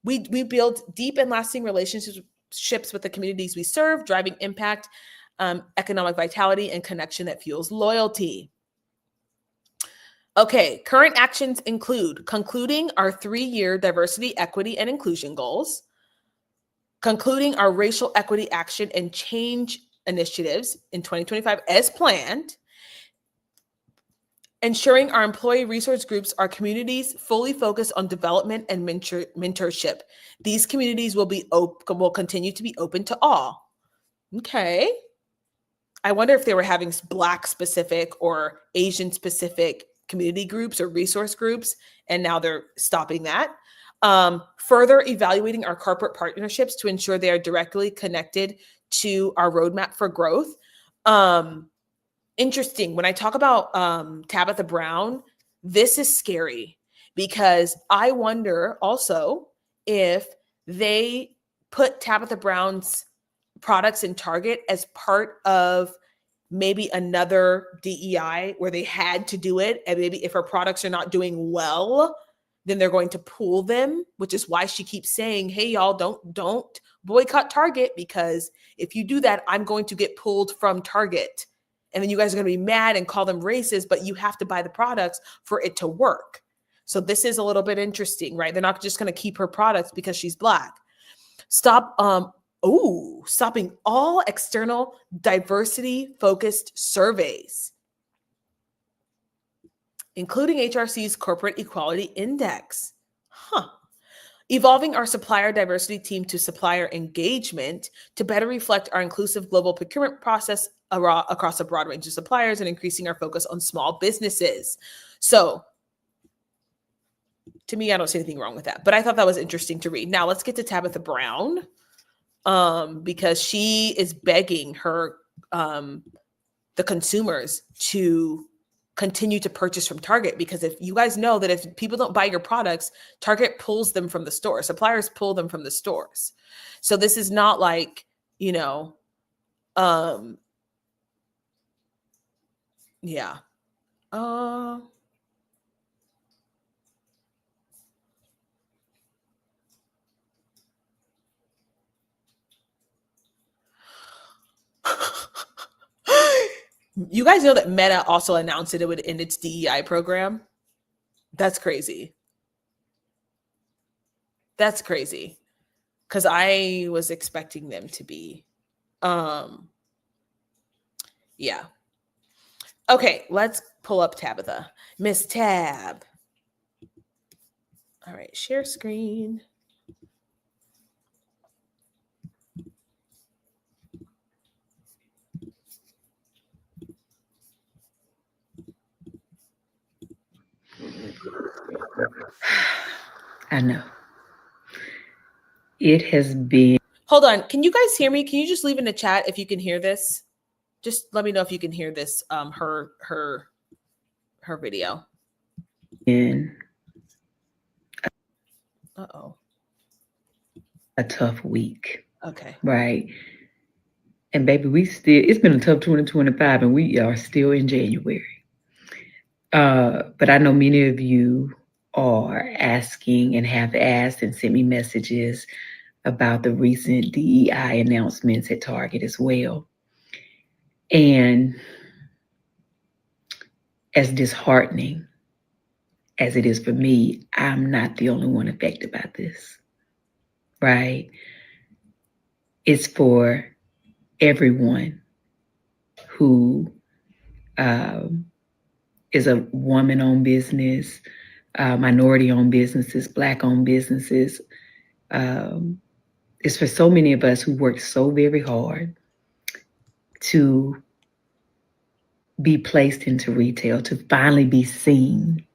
We build deep and lasting relationships with the communities we serve, driving impact, economic vitality, and connection that fuels loyalty. Okay, current actions include concluding our 3-year diversity, equity, and inclusion goals, concluding our racial equity action and change initiatives in 2025 as planned, ensuring our employee resource groups are communities fully focused on development and mentorship. These communities will continue to be open to all. Okay. I wonder if they were having Black specific or Asian specific community groups or resource groups, and now they're stopping that. Further evaluating our corporate partnerships to ensure they are directly connected to our roadmap for growth. Interesting. When I talk about Tabitha Brown, this is scary because I wonder also if they put Tabitha Brown's products in Target as part of maybe another DEI where they had to do it. And maybe if her products are not doing well, then they're going to pull them, which is why she keeps saying, hey, y'all, don't boycott Target, because if you do that, I'm going to get pulled from Target. And then you guys are going to be mad and call them racist, but you have to buy the products for it to work. So this is a little bit interesting, right? They're not just going to keep her products because she's Black. Stopping all external diversity-focused surveys, including HRC's Corporate Equality Index. Evolving our supplier diversity team to supplier engagement to better reflect our inclusive global procurement process across a broad range of suppliers, and increasing our focus on small businesses. So to me, I don't see anything wrong with that, but I thought that was interesting to read. Now let's get to Tabitha Brown, because she is begging the consumers to continue to purchase from Target, because if you guys know that if people don't buy your products, Target pulls them from the store. Suppliers pull them from the stores. So this is not like, yeah. You guys know that Meta also announced that it would end its DEI program? That's crazy. That's crazy. Because I was expecting them to be. Yeah. Okay, let's pull up Tabitha. Miss Tab. All right, share screen. I know. It has been. Hold on. Can you guys hear me? Can you just leave in the chat if you can hear this? Just let me know if you can hear this. Her video. Uh-oh. A tough week. Okay. Right. And baby, it's been a tough 2025 and we are still in January. But I know many of you are asking and have asked and sent me messages about the recent DEI announcements at Target as well. And as disheartening as it is for me, I'm not the only one affected by this, right? It's for everyone who is a woman-owned business, minority-owned businesses, Black-owned businesses. It's for so many of us who work so very hard to be placed into retail, to finally be seen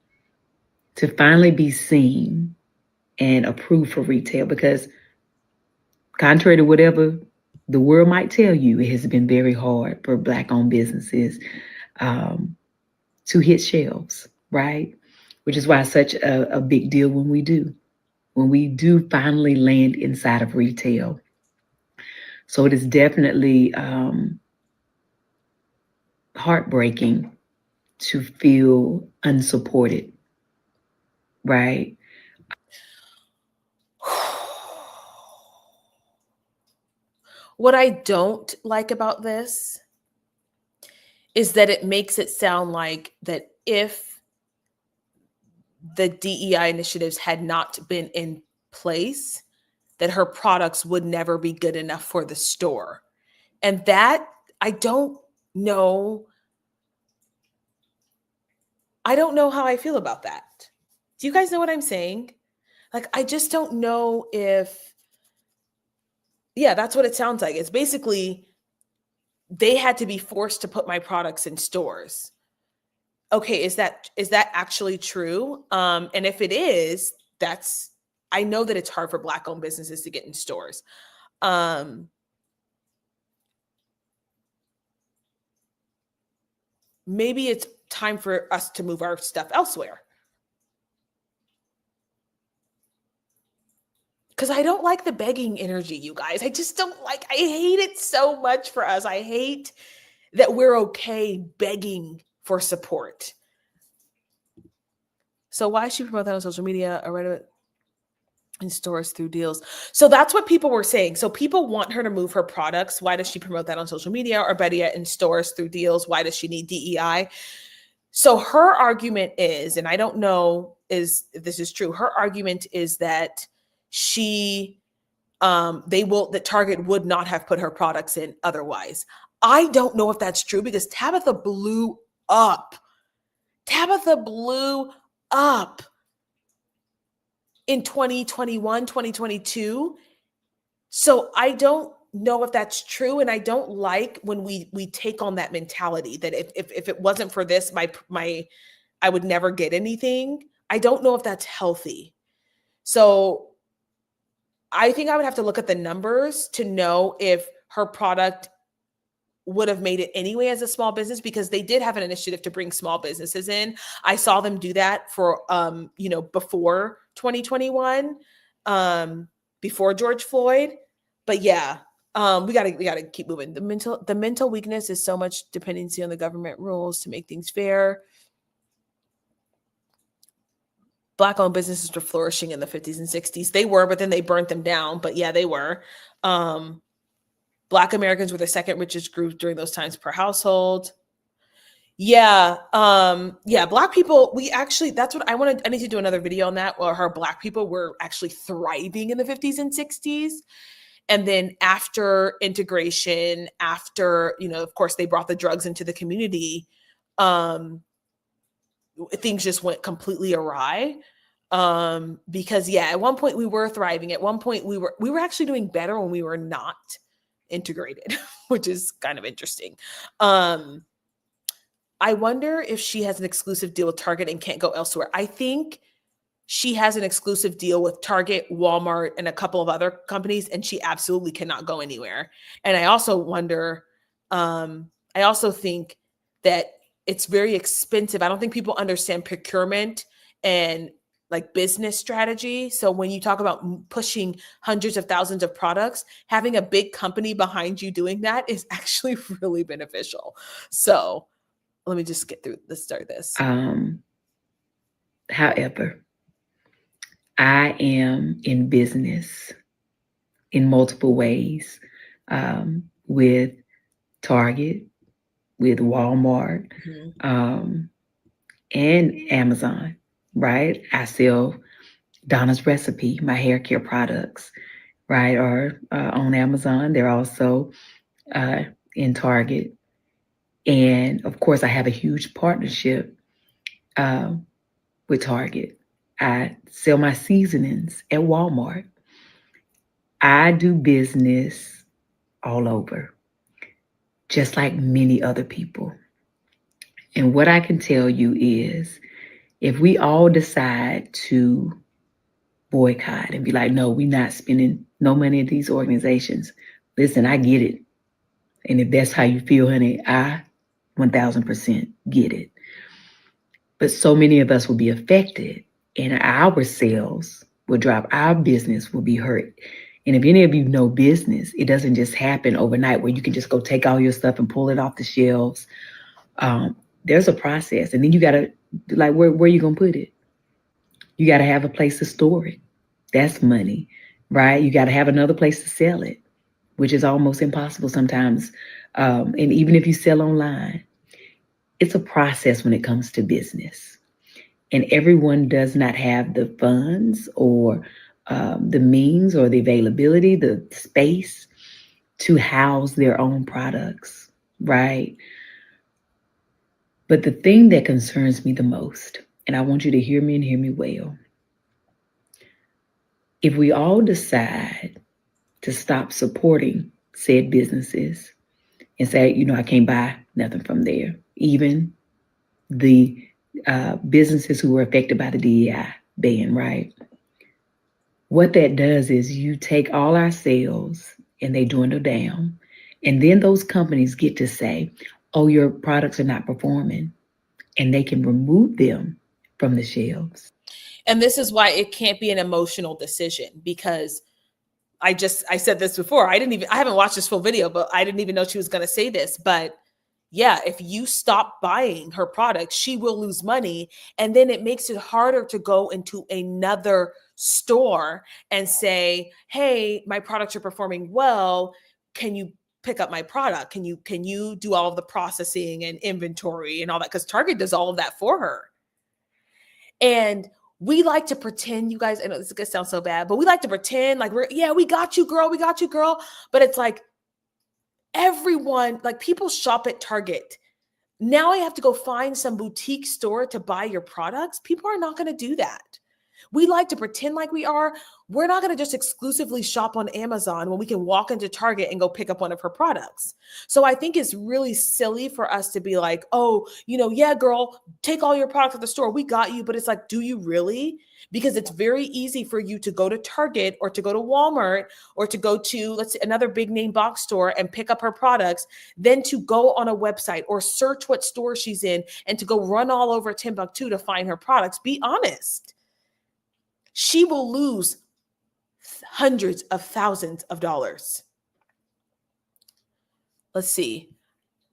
and approved for retail. Because contrary to whatever the world might tell you, it has been very hard for Black-owned businesses to hit shelves, right? Which is why it's such a big deal when we do finally land inside of retail. So it is definitely heartbreaking to feel unsupported, right? What I don't like about this is that it makes it sound like that if the DEI initiatives had not been in place, that her products would never be good enough for the store. And that, I don't know how I feel about that. Do you guys know what I'm saying? Like, I just don't know if, yeah, that's what it sounds like. It's basically, they had to be forced to put my products in stores. Okay, is that actually true? And if it is, I know that it's hard for Black-owned businesses to get in stores. Maybe it's time for us to move our stuff elsewhere. Because I don't like the begging energy, you guys. I just don't like, I hate it so much for us. I hate that we're okay begging for support. So why should she promote that on social media or in stores through deals? So that's what people were saying. So people want her to move her products. Why does she promote that on social media, or better yet, in stores through deals? Why does she need DEI? So her argument is, and I don't know if this is true, her argument is that that Target would not have put her products in otherwise. I don't know if that's true, because Tabitha blew up. Tabitha blew up in 2021, 2022. So I don't know if that's true. And I don't like when we take on that mentality that if it wasn't for this, I would never get anything. I don't know if that's healthy. So I think I would have to look at the numbers to know if her product would have made it anyway as a small business, because they did have an initiative to bring small businesses in. I saw them do that for, before 2021, before George Floyd. But yeah, we gotta keep moving. The mental weakness is so much dependency on the government rules to make things fair. Black-owned businesses were flourishing in the 50s and 60s. They were, but then they burnt them down. But yeah, they were. Black Americans were the second richest group during those times per household. Yeah. Black people, that's what I need to do another video on that, where Black people were actually thriving in the 50s and 60s. And then after integration, of course, they brought the drugs into the community, things just went completely awry. Because at one point we were thriving. At one point we were actually doing better when we were not integrated, which is kind of interesting. I wonder if she has an exclusive deal with Target and can't go elsewhere. I think she has an exclusive deal with Target, Walmart, and a couple of other companies, and she absolutely cannot go anywhere. And I also wonder, I also think that it's very expensive. I don't think people understand procurement and like business strategy. So when you talk about pushing hundreds of thousands of products, having a big company behind you doing that is actually really beneficial. So let me just start this. However, I am in business in multiple ways, with Target, with Walmart, and Amazon, right? I sell Donna's Recipe, my hair care products, right? Are on Amazon. They're also in Target. And of course, I have a huge partnership with Target. I sell my seasonings at Walmart. I do business all over, just like many other people. And what I can tell you is, if we all decide to boycott and be like, no, we're not spending no money at these organizations. Listen, I get it. And if that's how you feel, honey, I 1000% get it. But so many of us will be affected, and our sales will drop. Our business will be hurt. And if any of you know business, it doesn't just happen overnight where you can just go take all your stuff and pull it off the shelves. There's a process. And then you got to, like, where are you going to put it? You got to have a place to store it. That's money, right? You got to have another place to sell it, which is almost impossible sometimes. And even if you sell online, it's a process when it comes to business. And everyone does not have the funds or the means or the availability, the space to house their own products, right? But the thing that concerns me the most, and I want you to hear me and hear me well, if we all decide to stop supporting said businesses and say, I can't buy nothing from there, even the businesses who were affected by the DEI ban, right? What that does is you take all our sales and they dwindle down. And then those companies get to say, oh, your products are not performing. And they can remove them from the shelves. And this is why it can't be an emotional decision, because I said this before. I haven't watched this full video, but I didn't even know she was going to say this. But yeah, if you stop buying her product, she will lose money. And then it makes it harder to go into another store and say, hey, my products are performing well. Can you pick up my product? Can you do all of the processing and inventory and all that? Because Target does all of that for her. And we like to pretend, you guys, I know this is gonna sound so bad, but we like to pretend like we got you, girl. We got you, girl. But it's like everyone, like people shop at Target. Now I have to go find some boutique store to buy your products. People are not going to do that. We like to pretend like we are. We're not going to just exclusively shop on Amazon when we can walk into Target and go pick up one of her products. So I think it's really silly for us to be like, oh, yeah, girl, take all your products at the store. We got you. But it's like, do you really? Because it's very easy for you to go to Target or to go to Walmart or to go to, let's say, another big name box store and pick up her products, than to go on a website or search what store she's in and to go run all over Timbuktu to find her products. Be honest. She will lose hundreds of thousands of dollars. Let's see.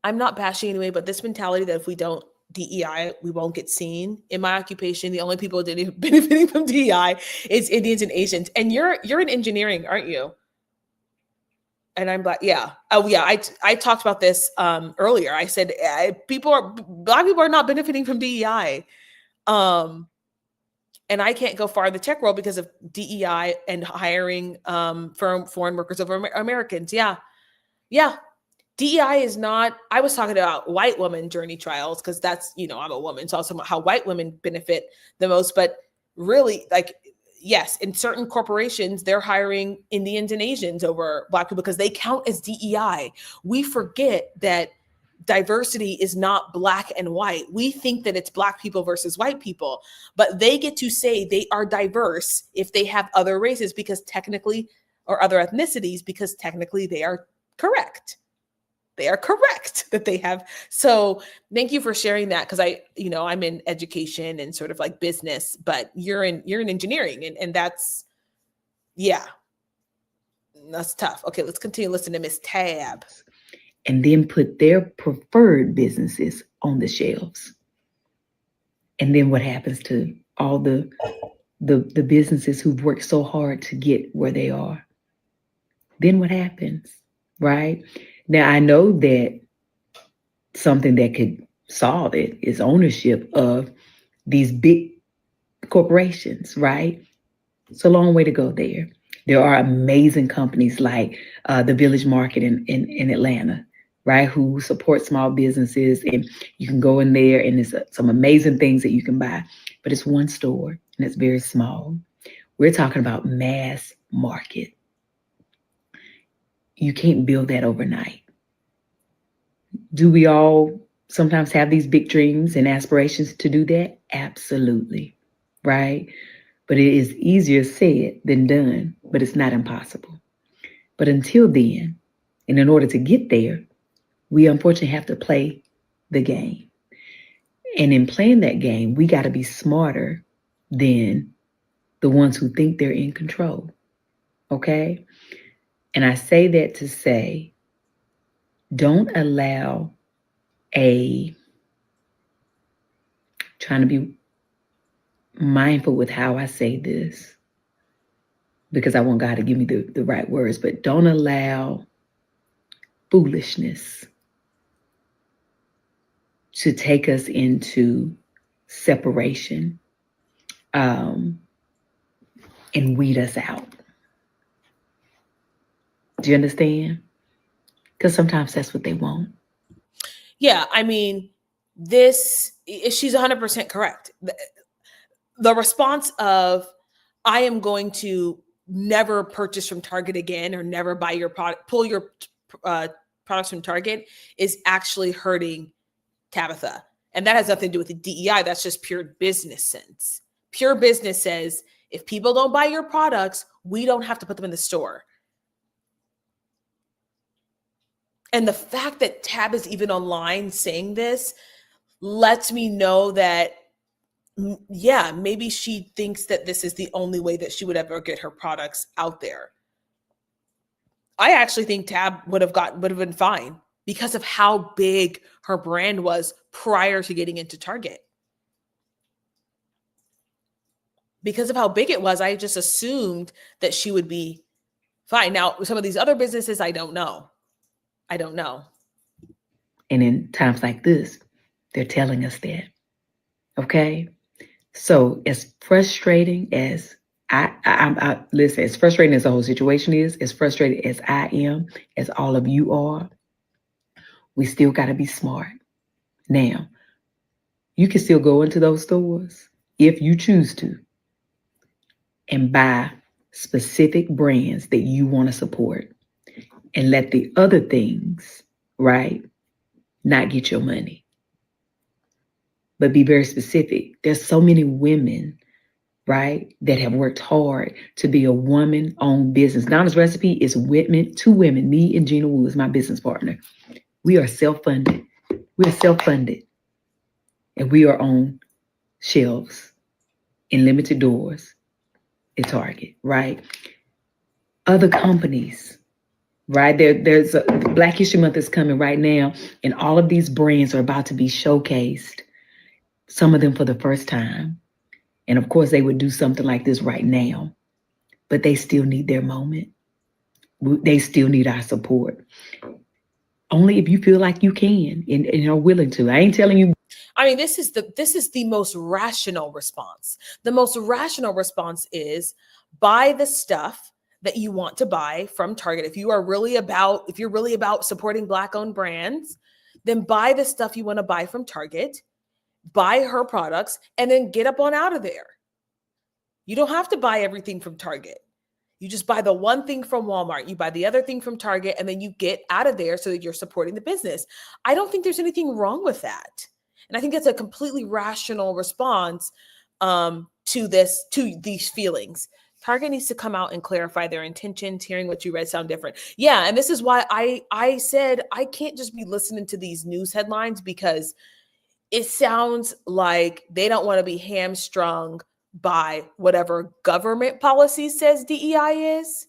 I'm not bashing anyway, but this mentality that if we don't DEI, we won't get seen. In my occupation, the only people benefiting from DEI is Indians and Asians. And you're in engineering, aren't you? And I'm Black. Yeah. Oh yeah. I talked about this earlier. I said Black people are not benefiting from DEI. And I can't go far in the tech world because of DEI and hiring foreign workers over Americans. Yeah. Yeah. DEI is not, I was talking about white woman journey trials because that's, I'm a woman. So also how white women benefit the most. But really, like, yes, in certain corporations, they're hiring Indians and Asians over Black people because they count as DEI. We forget that diversity is not Black and white. We think that it's Black people versus white people, but they get to say they are diverse if they have other races because technically, or other ethnicities, because technically they are correct. They are correct that they have. So thank you for sharing that. Cause I'm in education and sort of like business, but you're in engineering and that's, yeah, that's tough. Okay. Let's continue listening to Miss Tab. And then put their preferred businesses on the shelves. And then what happens to all the businesses who've worked so hard to get where they are? Then what happens, right? Now, I know that something that could solve it is ownership of these big corporations, right? It's a long way to go there. There are amazing companies like the Village Market in Atlanta, right, who support small businesses. And you can go in there and there's some amazing things that you can buy. But it's one store and it's very small. We're talking about mass market. You can't build that overnight. Do we all sometimes have these big dreams and aspirations to do that? Absolutely, right? But it is easier said than done, but it's not impossible. But until then, and in order to get there, we unfortunately have to play the game. And in playing that game, we got to be smarter than the ones who think they're in control, okay? And I say that to say, don't allow trying to be mindful with how I say this, because I want God to give me the right words, but don't allow foolishness to take us into separation. and weed us out. Do you understand? Because sometimes that's what they want. Yeah, I mean, she's 100% correct. The response of, I am going to never purchase from Target again, or never buy your product, pull your products from Target, is actually hurting Tabitha. And that has nothing to do with the DEI. That's just pure business sense. Pure business says, if people don't buy your products, we don't have to put them in the store. And the fact that Tab is even online saying this lets me know that, yeah, maybe she thinks that this is the only way that she would ever get her products out there. I actually think Tab would have been fine because of how big her brand was prior to getting into Target. Because of how big it was, I just assumed that she would be fine. Now, some of these other businesses, I don't know. And in times like this, they're telling us that. Okay? So as frustrating as I listen, as frustrating as the whole situation is, as frustrated as I am, as all of you are, we still got to be smart. Now, you can still go into those stores if you choose to and buy specific brands that you want to support, and let the other things, right, not get your money. But be very specific. There's so many women, right, that have worked hard to be a woman-owned business. Donna's Recipe is two women, me and Gina Wu is my business partner. We are self-funded. We're self-funded. And we are on shelves in limited doors at Target, right? Other companies, right? There's a Black History Month is coming right now, and all of these brands are about to be showcased, some of them for the first time. And of course, they would do something like this right now, but they still need their moment. They still need our support. Only if you feel like you can and are willing to. I ain't telling you. I mean, this is the most rational response. The most rational response is buy the stuff that you want to buy from Target. If you're really about supporting Black-owned brands, then buy the stuff you want to buy from Target, buy her products, and then get up on out of there. You don't have to buy everything from Target. You just buy the one thing from Walmart, you buy the other thing from Target, and then you get out of there so that you're supporting the business. I don't think there's anything wrong with that. And I think that's a completely rational response to these feelings. Target needs to come out and clarify their intentions. Hearing what you read sound different. Yeah, and this is why I said I can't just be listening to these news headlines, because it sounds like they don't want to be hamstrung by whatever government policy says DEI is,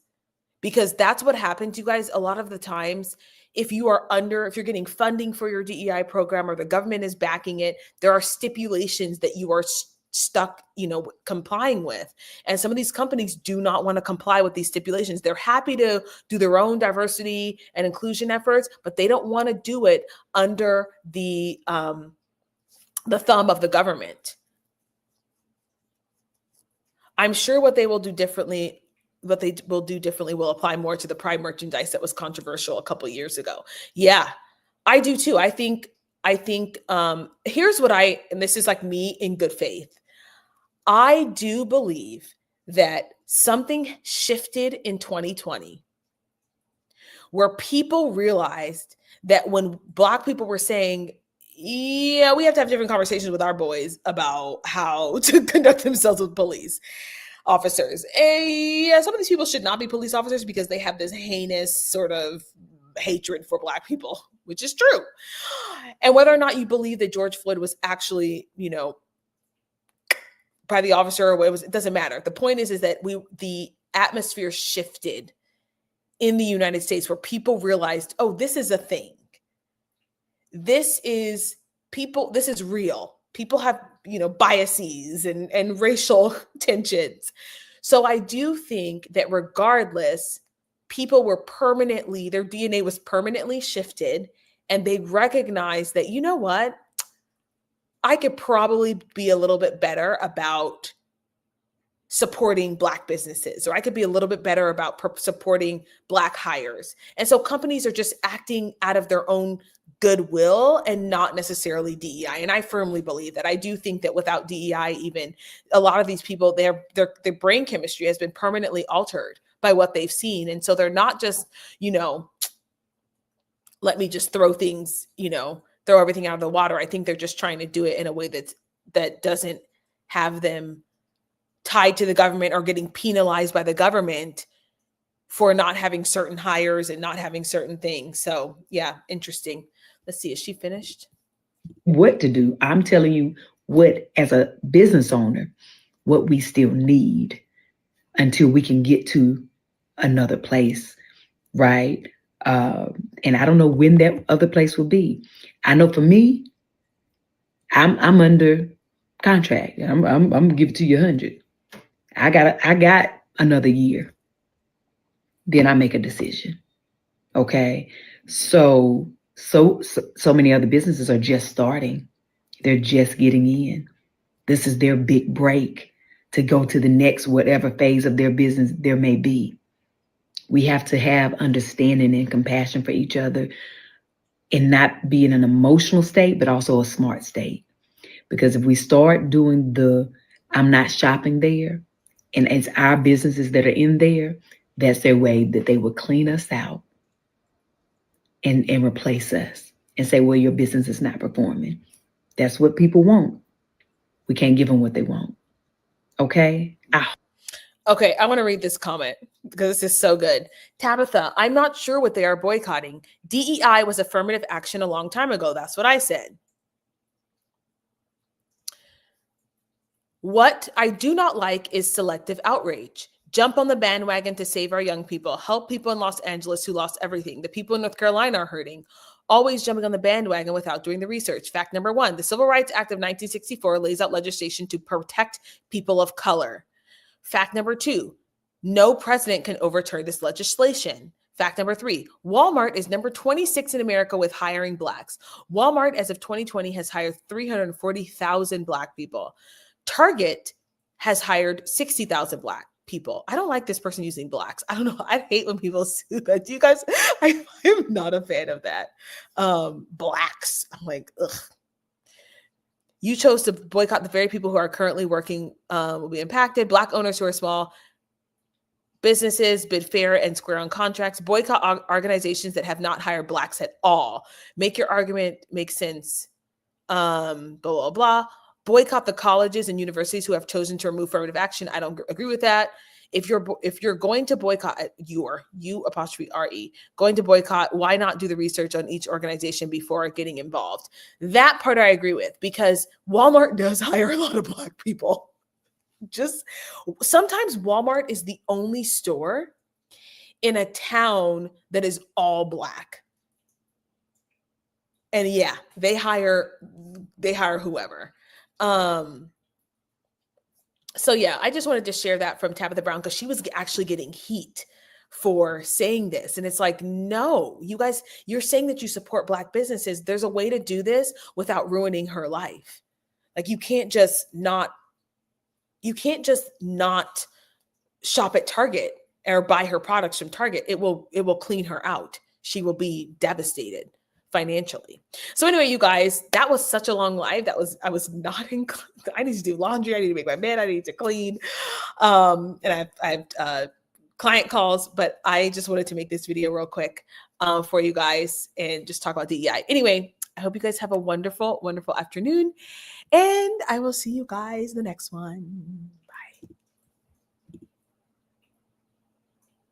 because that's what happens, you guys. A lot of the times, if you're getting funding for your DEI program or the government is backing it, there are stipulations that you are stuck, complying with. And some of these companies do not want to comply with these stipulations. They're happy to do their own diversity and inclusion efforts, but they don't want to do it under the thumb of the government. I'm sure what they will do differently will apply more to the Pride merchandise that was controversial a couple of years ago. Yeah, I do too. I think here's what and this is like me in good faith. I do believe that something shifted in 2020 where people realized that when Black people were saying, yeah, we have to have different conversations with our boys about how to conduct themselves with police officers. Yeah, some of these people should not be police officers because they have this heinous sort of hatred for Black people, which is true. And whether or not you believe that George Floyd was actually, by the officer or what it doesn't matter. The point is that the atmosphere shifted in the United States where people realized, oh, this is a thing. This is real. People have, biases and racial tensions. So I do think that regardless, people were their DNA was permanently shifted, and they recognized that, you know what? I could probably be a little bit better about supporting Black businesses, or I could be a little bit better about supporting Black hires. And so companies are just acting out of their own goodwill and not necessarily DEI. And I firmly believe that. I do think that without DEI, even a lot of these people, their brain chemistry has been permanently altered by what they've seen. And so they're not just, let me just throw things, throw everything out of the water. I think they're just trying to do it in a way that doesn't have them tied to the government or getting penalized by the government for not having certain hires and not having certain things. So yeah, interesting. Let's see, is she finished? What to do? I'm telling you what, as a business owner, what we still need until we can get to another place, right? And I don't know when that other place will be. I know for me, I'm under contract. I'm gonna give it to you 100. I got another year. Then I make a decision. Okay. So many other businesses are just starting. They're just getting in. This is their big break to go to the next whatever phase of their business there may be. We have to have understanding and compassion for each other and not be in an emotional state, but also a smart state. Because if we start doing I'm not shopping there, and it's our businesses that are in there, that's their way that they will clean us out and replace us and say, well, your business is not performing. That's what people want. We can't give them what they want. Okay? Okay, I want to read this comment because this is so good. Tabitha, I'm not sure what they are boycotting. DEI was affirmative action a long time ago. That's what I said. What I do not like is selective outrage. Jump on the bandwagon to save our young people. Help people in Los Angeles who lost everything. The people in North Carolina are hurting. Always jumping on the bandwagon without doing the research. Fact number 1, the Civil Rights Act of 1964 lays out legislation to protect people of color. Fact number 2, no president can overturn this legislation. Fact number 3, Walmart is number 26 in America with hiring Blacks. Walmart, as of 2020, has hired 340,000 Black people. Target has hired 60,000 Black people. I don't like this person using Blacks. I don't know. I hate when people say that. Do you guys? I'm not a fan of that. Blacks. I'm like, ugh. You chose to boycott the very people who are currently working will be impacted. Black owners who are small businesses bid fair and square on contracts. Boycott organizations that have not hired Blacks at all. Make your argument make sense. Blah, blah, blah. Boycott the colleges and universities who have chosen to remove affirmative action. I don't agree with that. If you're going to boycott, U''RE, going to boycott, why not do the research on each organization before getting involved? That part I agree with, because Walmart does hire a lot of Black people. Just sometimes Walmart is the only store in a town that is all Black. And yeah, they hire whoever. So yeah, I just wanted to share that from Tabitha Brown because she was actually getting heat for saying this. And it's like, no, you guys, you're saying that you support Black businesses. There's a way to do this without ruining her life. Like you can't just not shop at Target or buy her products from Target. It will clean her out. She will be devastated financially. So anyway, you guys, that was such a long live. I was not in, I need to do laundry. I need to make my bed. I need to clean. And I have client calls, but I just wanted to make this video real quick for you guys and just talk about DEI. Anyway, I hope you guys have a wonderful, wonderful afternoon, and I will see you guys in the next one.